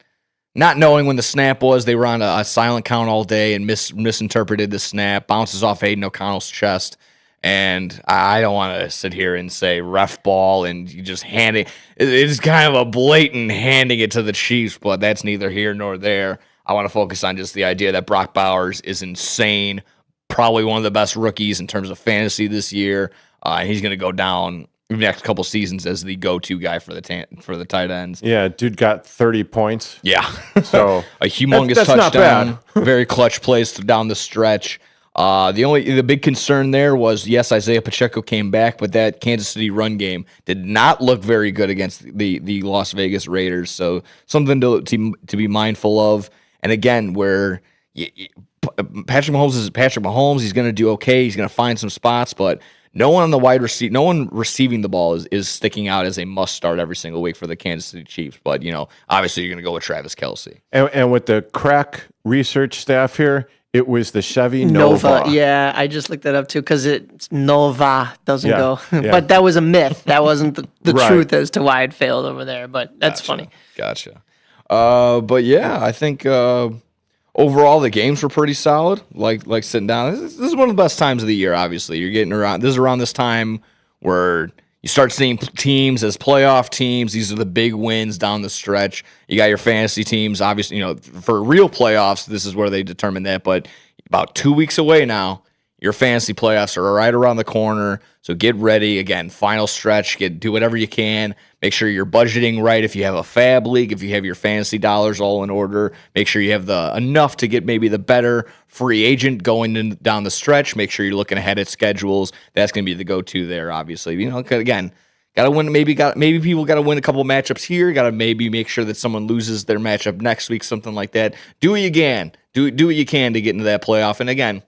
knowing when the snap was. They were on a silent count all day and misinterpreted the snap. Bounces off Aiden O'Connell's chest. And I don't want to sit here and say ref ball and you just hand it. It's kind of a blatant handing it to the Chiefs, but that's neither here nor there. I want to focus on just the idea that Brock Bowers is insane. Probably one of the best rookies in terms of fantasy this year. And he's going to go down the next couple seasons as the go-to guy for the tight ends.
Yeah, dude got 30 points.
Yeah.
So
a humongous
that's
touchdown.
not bad.
Very clutch plays down the stretch. The big concern there was, yes, Isaiah Pacheco came back, but that Kansas City run game did not look very good against the Las Vegas Raiders. So something to be mindful of. And again, where Patrick Mahomes is Patrick Mahomes, he's going to do okay. He's going to find some spots, but no one on the no one receiving the ball is sticking out as a must start every single week for the Kansas City Chiefs. But obviously you're going to go with Travis Kelce.
And with the crack research staff here, it was the Chevy Nova.
Yeah, I just looked that up too because it's Nova doesn't go.
Yeah.
But that was a myth. That wasn't the
Right.
truth as to why it failed over there. But that's funny.
Gotcha. But yeah, I think overall the games were pretty solid. Like sitting down. This is one of the best times of the year. Obviously, you're getting around. This is around this time where you start seeing teams as playoff teams. These are the big wins down the stretch. You got your fantasy teams, obviously, for real playoffs, this is where they determine that. But about 2 weeks away now, your fantasy playoffs are right around the corner. So get ready. Again, final stretch. Do whatever you can. Make sure you're budgeting right. If you have a fab league, if you have your fantasy dollars all in order, make sure you have enough to get maybe the better free agent going down the stretch. Make sure you're looking ahead at schedules. That's going to be the go-to there, obviously. Again, got to win. Maybe people got to win a couple matchups here. Got to maybe make sure that someone loses their matchup next week, something like that. Do what you can. Do what you can to get into that playoff. And again,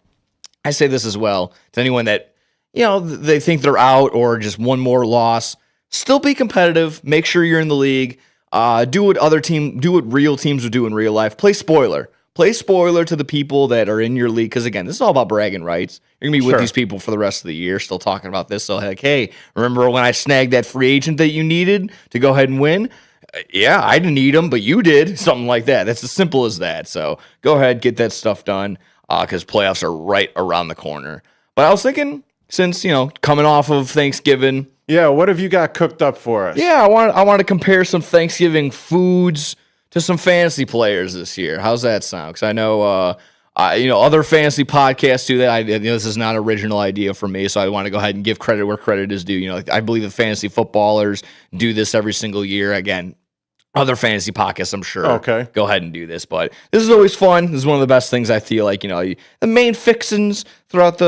I say this as well to anyone that they think they're out or just one more loss. Still be competitive. Make sure you're in the league. Do what real teams would do in real life. Play spoiler. Play spoiler to the people that are in your league. Because again, this is all about bragging rights. You're gonna be with these people for the rest of the year, still talking about this. So like, hey, remember when I snagged that free agent that you needed to go ahead and win? Yeah, I didn't need him, but you did. Something like that. That's as simple as that. So go ahead, get that stuff done. Because playoffs are right around the corner. But I was thinking, since coming off of Thanksgiving.
Yeah, what have you got cooked up for us?
Yeah, I want to compare some Thanksgiving foods to some fantasy players this year. How's that sound? Because I know, other fantasy podcasts do that. This is not an original idea for me, so I want to go ahead and give credit where credit is due. I believe the fantasy footballers do this every single year. Again, other fantasy podcasts, I'm sure.
Okay.
Go ahead and do this, but this is always fun. This is one of the best things I feel like. The main fixins throughout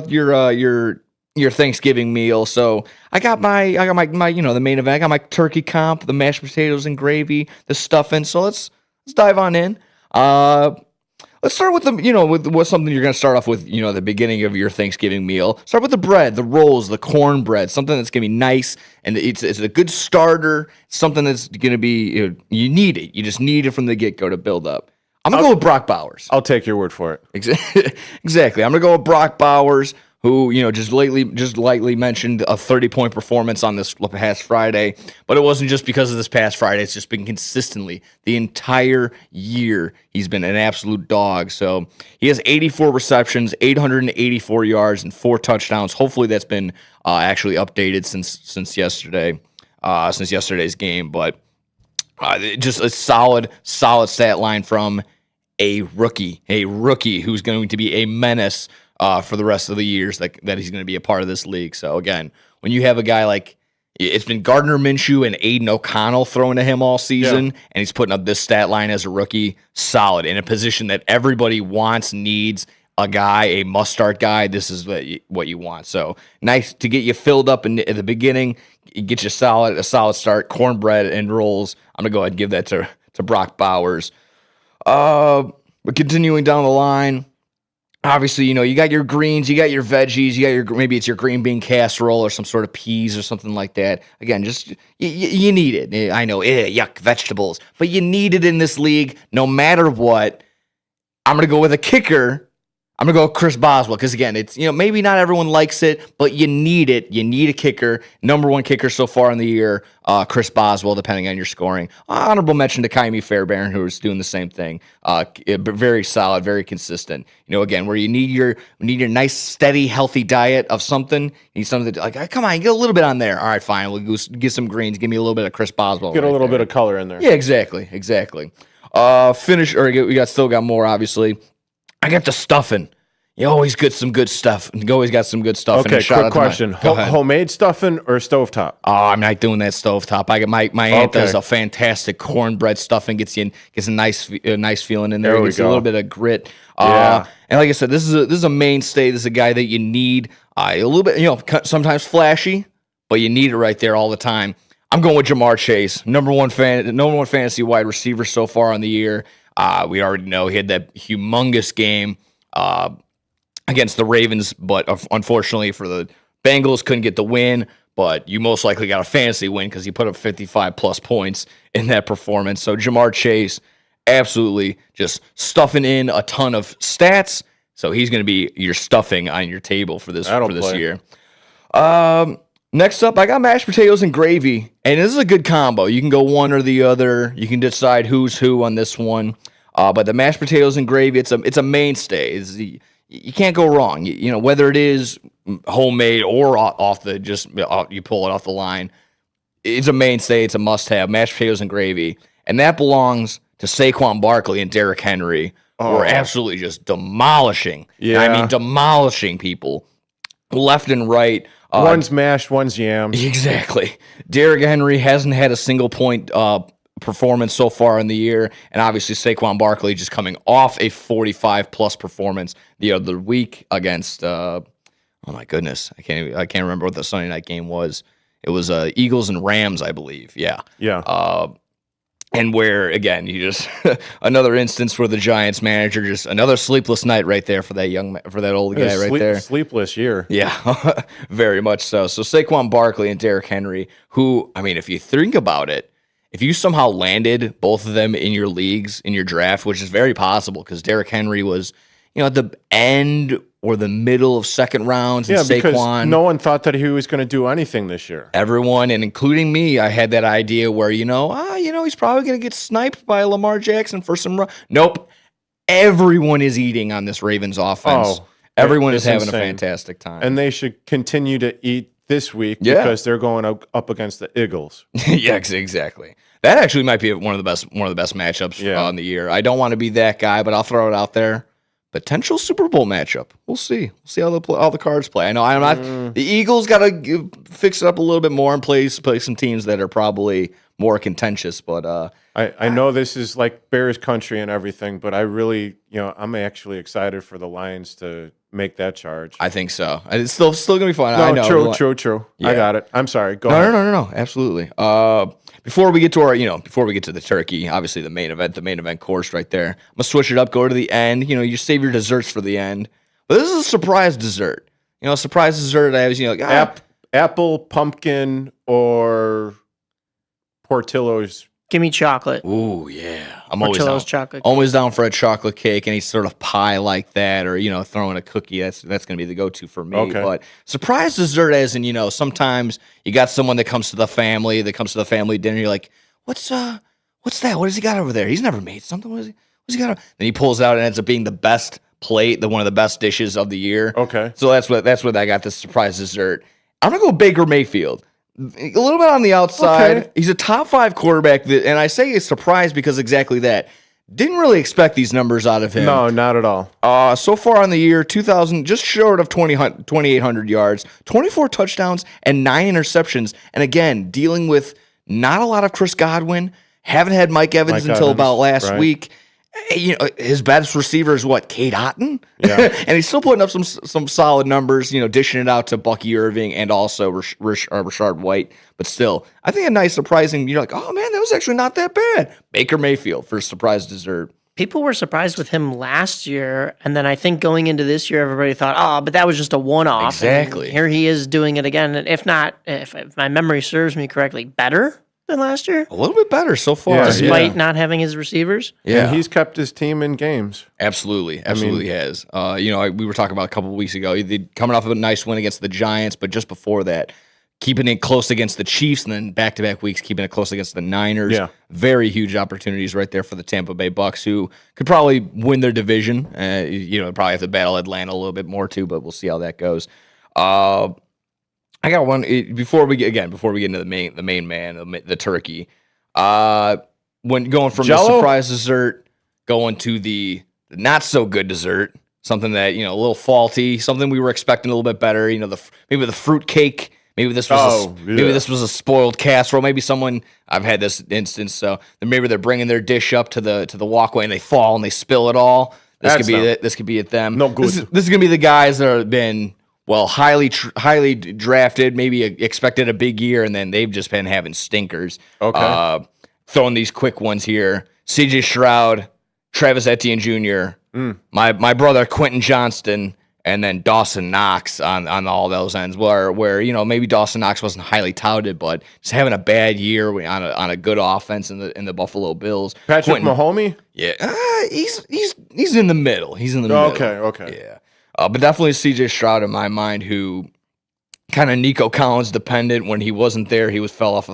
your Thanksgiving meal. So I got my the main event. I got my turkey comp, the mashed potatoes and gravy, the stuffing. So let's dive on in. Let's start with with something you're going to start off with, the beginning of your Thanksgiving meal. Start with the bread, the rolls, the cornbread, something that's going to be nice, and it's a good starter, something that's going to be, you need it. You just need it from the get-go to build up. I'm going to go with Brock Bowers.
I'll take your word for it.
Exactly. I'm going to go with Brock Bowers. who, just lightly mentioned a 30-point performance on this past Friday, but it wasn't just because of this past Friday. It's just been consistently the entire year. He's been an absolute dog. So he has 84 receptions, 884 yards, and 4 touchdowns. Hopefully that's been actually updated since yesterday's game, but just a solid stat line from a rookie who's going to be a menace for the rest of the years that he's going to be a part of this league. So again, when you have a guy like, it's been Gardner Minshew and Aiden O'Connell throwing to him all season, and he's putting up this stat line as a rookie, solid, in a position that everybody needs a must-start guy. This is what you want. So nice to get you filled up at the beginning, get you a solid start, cornbread and rolls. I'm going to go ahead and give that to Brock Bowers. But continuing down the line, obviously, you got your greens, you got your veggies, maybe it's your green bean casserole or some sort of peas or something like that. Again, just you need it. I know, yuck, vegetables, but you need it in this league no matter what. I'm going to go with a kicker. I'm going to go with Chris Boswell because, again, it's maybe not everyone likes it, but you need it. You need a kicker. Number 1 kicker so far in the year, Chris Boswell, depending on your scoring. Honorable mention to Kaimi Fairbairn, who's doing the same thing. Very solid, very consistent. Again, where you need your nice, steady, healthy diet of something. You need something that, come on, get a little bit on there. All right, fine. We'll go get some greens. Give me a little bit of Chris Boswell.
Get a little bit of color in there.
Yeah, exactly. We still got more, obviously. I got the stuffing. You always get some good stuff. You always got some good stuff.
Okay, quick question. Homemade stuffing or stovetop?
Oh, I'm not doing that stovetop. I got my aunt does a fantastic cornbread stuffing. Gets a nice feeling in there. Gets a little bit of grit. And like I said, this is a mainstay. This is a guy that you need a little bit, sometimes flashy, but you need it right there all the time. I'm going with Jamar Chase, number one fantasy wide receiver so far on the year. We already know he had that humongous game against the Ravens, but unfortunately for the Bengals, couldn't get the win. But you most likely got a fantasy win because he put up 55-plus points in that performance. So Jamar Chase, absolutely just stuffing in a ton of stats. So he's going to be your stuffing on your table for this year. Next up, I got mashed potatoes and gravy, and this is a good combo. You can go one or the other. You can decide who's who on this one. But the mashed potatoes and gravy, it's a mainstay. You can't go wrong. Whether it is homemade or you pull it off the line, it's a mainstay. It's a must-have. Mashed potatoes and gravy, and that belongs to Saquon Barkley and Derrick Henry. Who are absolutely just demolishing.
Yeah,
I mean demolishing people left and right.
One's mashed, one's yams.
Exactly. Derrick Henry hasn't had a single point performance so far in the year, and obviously Saquon Barkley just coming off a 45-plus performance the other week against. Oh my goodness, I can't remember what the Sunday night game was. It was Eagles and Rams, I believe. Yeah. And where again, you just another instance where the Giants manager just another sleepless night right there for that old guy right there.
Sleepless year.
Yeah, very much so. So Saquon Barkley and Derrick Henry, who, I mean, if you think about it, if you somehow landed both of them in your leagues, in your draft, which is very possible because Derrick Henry was, at the end or the middle of second rounds, and
because
Saquon,
no one thought that he was going to do anything this year.
Everyone, and including me, I had that idea where, he's probably going to get sniped by Lamar Jackson for some run. Nope. Everyone is eating on this Ravens offense. Everyone is having a fantastic time.
And they should continue to eat this week because they're going up against the Eagles.
Yeah, exactly. That actually might be one of the best matchups on the year. I don't want to be that guy, but I'll throw it out there. Potential Super Bowl matchup. We'll see. We'll see how the cards play. I know I'm not. The Eagles got to fix it up a little bit more and play some teams that are probably more contentious. But
I know this is like Bears country and everything, but I really, I'm actually excited for the Lions to make that charge.
I think so. It's still gonna be fun.
No,
I know.
True. Yeah. I got it. I'm sorry. Go
ahead.
No,
No. Absolutely. Before we get to before we get to the turkey, obviously the main event course right there. I'm gonna switch it up. Go to the end. You save your desserts for the end. But this is a surprise dessert. A surprise dessert. I was
apple, pumpkin, or Portillo's
Give me chocolate.
Ooh, yeah. I'm
Or
always down.
Portillo's chocolate
Always down for a chocolate cake, any sort of pie like that, or throwing a cookie. That's going to be the go-to for me.
Okay.
But surprise dessert, as in sometimes you got someone that comes to the family dinner. You're like, what's that? What has he got over there? He's never made something. What's he got? Then he pulls out and ends up being the best plate, one of the best dishes of the year.
Okay.
So that's what I got. This surprise dessert. I'm gonna go Baker Mayfield. A little bit on the outside.
Okay.
He's a top 5 quarterback, and I say he's surprised because exactly that. Didn't really expect these numbers out of him.
No, not at all.
So far on the year, 2,000, just short of 2,800 yards, 24 touchdowns, and 9 interceptions. And again, dealing with not a lot of Chris Godwin. Haven't had Mike Evans until about last week. His best receiver is Cade Otton?
Yeah.
And he's still putting up some solid numbers, dishing it out to Bucky Irving and also Rashard White. But still, I think a nice surprising, you're like, oh man, that was actually not that bad. Baker Mayfield for surprise dessert.
People were surprised with him last year, and then I think going into this year, everybody thought, but that was just a one-off.
Exactly.
And here he is doing it again, and if my memory serves me correctly, better than last year?
A little bit better so far.
Despite not having his receivers?
Yeah.
And he's kept his team in games.
Absolutely has. We were talking about a couple of weeks ago, coming off of a nice win against the Giants, but just before that, keeping it close against the Chiefs, and then back-to-back weeks keeping it close against the Niners.
Yeah.
Very huge opportunities right there for the Tampa Bay Bucks, who could probably win their division. Probably have to battle Atlanta a little bit more too, but we'll see how that goes. I got one before we get into the main man, the turkey. When going from
Jell-O?
the surprise dessert going to the not so good dessert, something that a little faulty, something we were expecting a little bit better. Maybe the fruit cake. Maybe this was a spoiled casserole. Maybe someone, I've had this instance. So maybe they're bringing their dish up to the walkway and they fall and they spill it all. This could be it. This could be it. Them.
No good.
This is gonna be the guys that have been. Well, highly drafted, maybe expected a big year, and then they've just been having stinkers.
Okay.
Throwing these quick ones here. C.J. Stroud, Travis Etienne Jr., my brother Quentin Johnston, and then Dawson Knox on all those ends, where maybe Dawson Knox wasn't highly touted, but just having a bad year on a good offense in the Buffalo Bills.
Patrick Mahomes?
Yeah, he's in the middle. He's in the middle.
Okay.
Yeah. But definitely C.J. Stroud in my mind, who kind of Nico Collins dependent. When he wasn't there, he fell off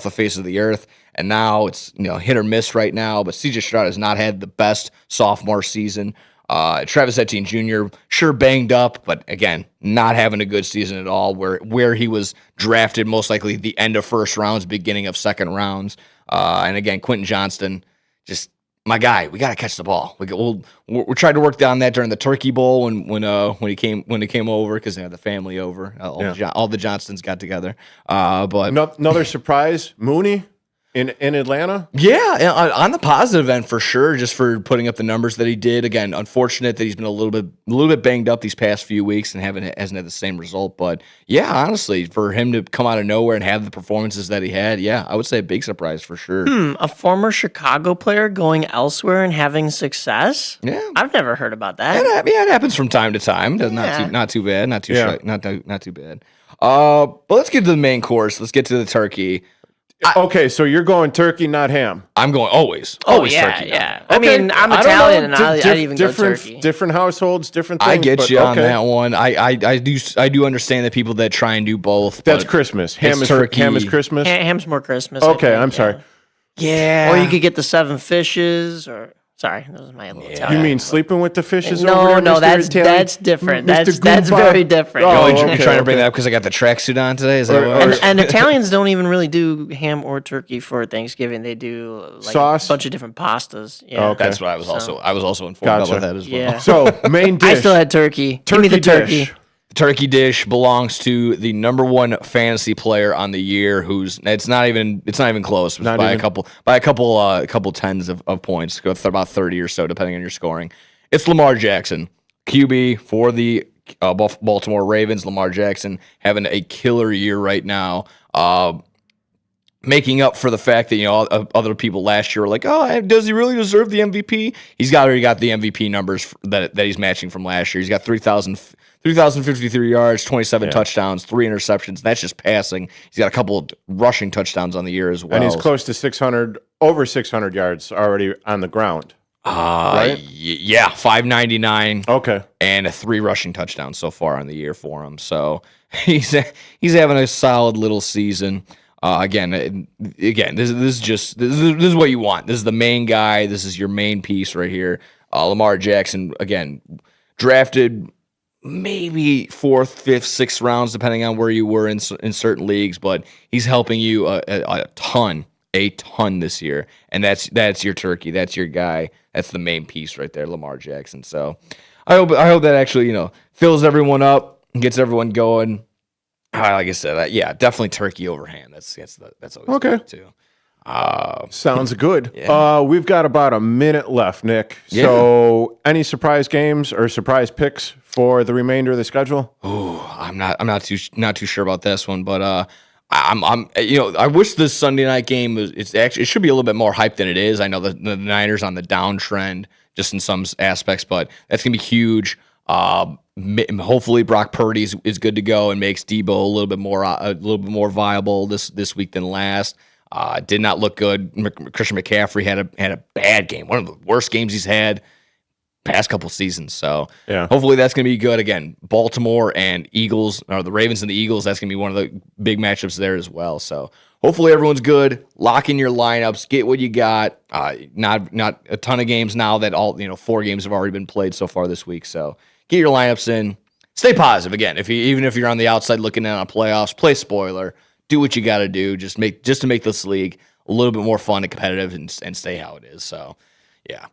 the face of the earth, and now it's hit or miss right now. But C.J. Stroud has not had the best sophomore season. Travis Etienne Jr. sure banged up, but again, not having a good season at all. Where he was drafted, most likely the end of first rounds, beginning of second rounds. And again, Quentin Johnston, just my guy. We got to catch the ball. We tried to work down that during the Turkey Bowl when he came over, because they had the family over. All the Johnstons got together. But
another surprise, Mooney in Atlanta.
Yeah, on the positive end for sure, just for putting up the numbers that he did. Again, unfortunate that he's been a little bit banged up these past few weeks and hasn't had the same result. But yeah, honestly, for him to come out of nowhere and have the performances that he had, yeah, I would say a big surprise for sure.
A former Chicago player going elsewhere and having success?
Yeah,
I've never heard about that.
It happens from time to time. Not too bad. Not too bad. But let's get to the main course. Let's get to the turkey.
Okay, so you're going turkey, not ham.
I'm going always
yeah,
turkey.
Yeah. I mean, I'm Italian, and I'd even go turkey.
Different households, different things.
I get you on that one. I do understand that people that try and do both.
That's Christmas. Ham is
turkey.
Ham is Christmas.
Ham's more Christmas.
Okay, I'm sorry.
Yeah. Or you could get the 7 fishes, or sorry, that was my little Italian.
You mean sleeping with the fishes?
No,
over there,
no,
Mr.
that's
Italian?
different.
Mr.
That's
Goomba?
very different.
You're trying to bring that up because I got the tracksuit on today. Is that what?
And Italians don't even really do ham or turkey for Thanksgiving. They do
sauce,
a bunch of different pastas. Yeah,
okay. That's what I was also informed about that as well.
Yeah.
So main dish.
I still had turkey. Give me the turkey.
The turkey dish belongs to the number one fantasy player on the year, who's it's not even close. It's by a couple tens of points, go about 30 or so depending on your scoring. It's Lamar Jackson, QB for the Baltimore Ravens. Lamar Jackson having a killer year right now, making up for the fact that other people last year were like, oh, does he really deserve the MVP? He's already got the MVP numbers that he's matching from last year. He's got 3,053 yards, 27 touchdowns, 3 interceptions. That's just passing. He's got a couple of rushing touchdowns on the year as well.
And he's close to 600 over 600 yards already on the ground. Right?
Yeah, 599.
Okay.
And 3 rushing touchdowns so far on the year for him. So he's having a solid little season. Again, this is what you want. This is the main guy. This is your main piece right here. Lamar Jackson, again, drafted maybe 4th, 5th, 6th rounds, depending on where you were in certain leagues, but he's helping you a ton this year, and that's your turkey, that's your guy, that's the main piece right there, Lamar Jackson. So I hope that actually fills everyone up, gets everyone going. Like I said, yeah, definitely turkey over hand. That's always
okay
good too.
Sounds good.
Yeah.
We've got about a minute left, Nick.
Yeah.
So any surprise games or surprise picks for the remainder of the schedule?
Oh, I'm not too sure about this one, but I wish this Sunday night game it should be a little bit more hype than it is. I know the Niners on the downtrend just in some aspects, but that's gonna be huge. Hopefully Brock Purdy is good to go and makes Debo a little bit more viable this week than last. Did not look good. Christian McCaffrey had a bad game, one of the worst games he's had past couple seasons. So
yeah,
hopefully that's going to be good. Again, Baltimore and Eagles, or the Ravens and the Eagles, that's going to be one of the big matchups there as well. So hopefully everyone's good. Lock in your lineups. Get what you got. Not a ton of games now that 4 games have already been played so far this week. So get your lineups in. Stay positive. Again, even if you're on the outside looking in on playoffs, play spoiler. Do what you got to do. Just to make this league a little bit more fun and competitive and stay how it is. So yeah.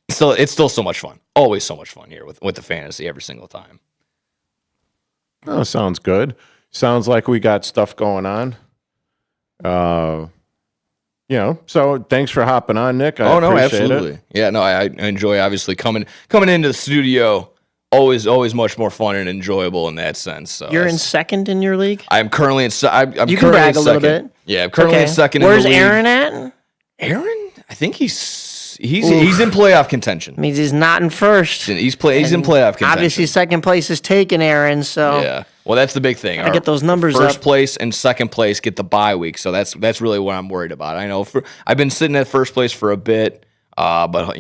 So it's still so much fun. Always so much fun here with the fantasy every single time.
Oh, sounds good. Sounds like we got stuff going on. So thanks for hopping on, Nick. I appreciate
absolutely.
it.
Yeah, no, I enjoy obviously coming into the studio. Always much more fun and enjoyable in that sense. So
You're in second in your league?
I'm currently in I'm
you
currently
can brag
in
a little
second.
bit.
Yeah, I'm currently in second.
Where's
in the league.
Aaron at?
Aaron? I think he's in playoff contention.
Means he's not in first.
He's in playoff contention.
Obviously, second place is taken, Aaron. So
yeah, well, that's the big thing.
I get those numbers
First
up.
place and second place get the bye week, so that's really what I'm worried about. I know I've been sitting at first place for a bit, but like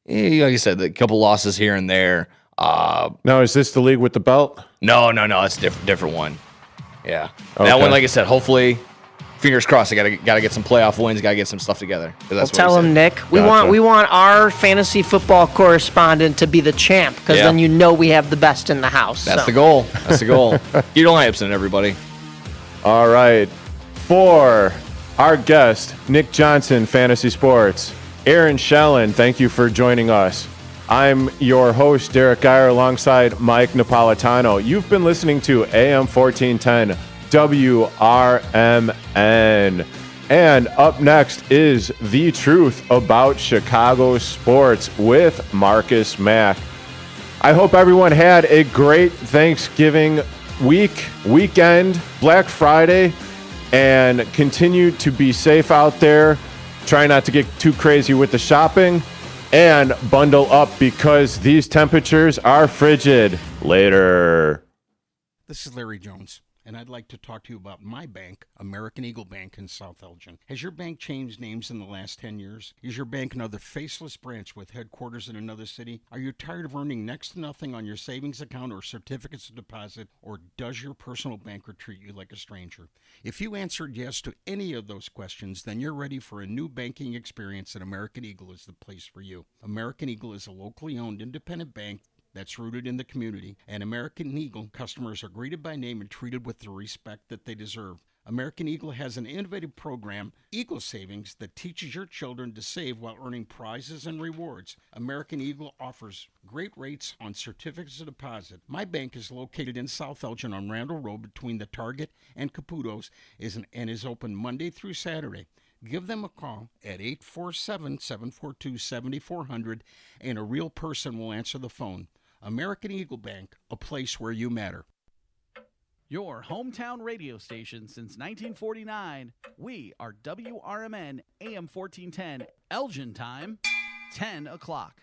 I said, a couple losses here and there.
Now, is this the league with the belt?
No, it's a different one. Yeah,
Okay.
that one, like I said, hopefully. Fingers crossed. I gotta get some playoff wins. Gotta get some stuff together.
Well, tell him, Nick. We want our fantasy football correspondent to be the champ, because then we have the best in the house.
That's the goal. That's the goal. Get your lineups in, everybody.
All right. For our guest, Nick Johnson, Fantasy Sports, Aaron Shellen, thank you for joining us. I'm your host, Derrick Geyer, alongside Mike Napolitano. You've been listening to AM 1410 WRMN. And up next is The Truth About Chicago Sports with Marcus Mack. I hope everyone had a great Thanksgiving weekend, Black Friday, and continue to be safe out there. Try not to get too crazy with the shopping, and bundle up because these temperatures are frigid. Later.
This is Larry Jones, and I'd like to talk to you about my bank, American Eagle Bank in South Elgin. Has your bank changed names in the last 10 years? Is your bank another faceless branch with headquarters in another city? Are you tired of earning next to nothing on your savings account or certificates of deposit, or does your personal banker treat you like a stranger? If you answered yes to any of those questions, then you're ready for a new banking experience, and American Eagle is the place for you. American Eagle is a locally owned independent bank that's rooted in the community, and American Eagle customers are greeted by name and treated with the respect that they deserve. American Eagle has an innovative program, Eagle Savings, that teaches your children to save while earning prizes and rewards. American Eagle offers great rates on certificates of deposit. My bank is located in South Elgin on Randall Road between the Target and Caputo's and is open Monday through Saturday. Give them a call at 847-742-7400, and a real person will answer the phone. American Eagle Bank, a place where you matter.
Your hometown radio station since 1949. We are WRMN AM 1410, Elgin time, 10 o'clock.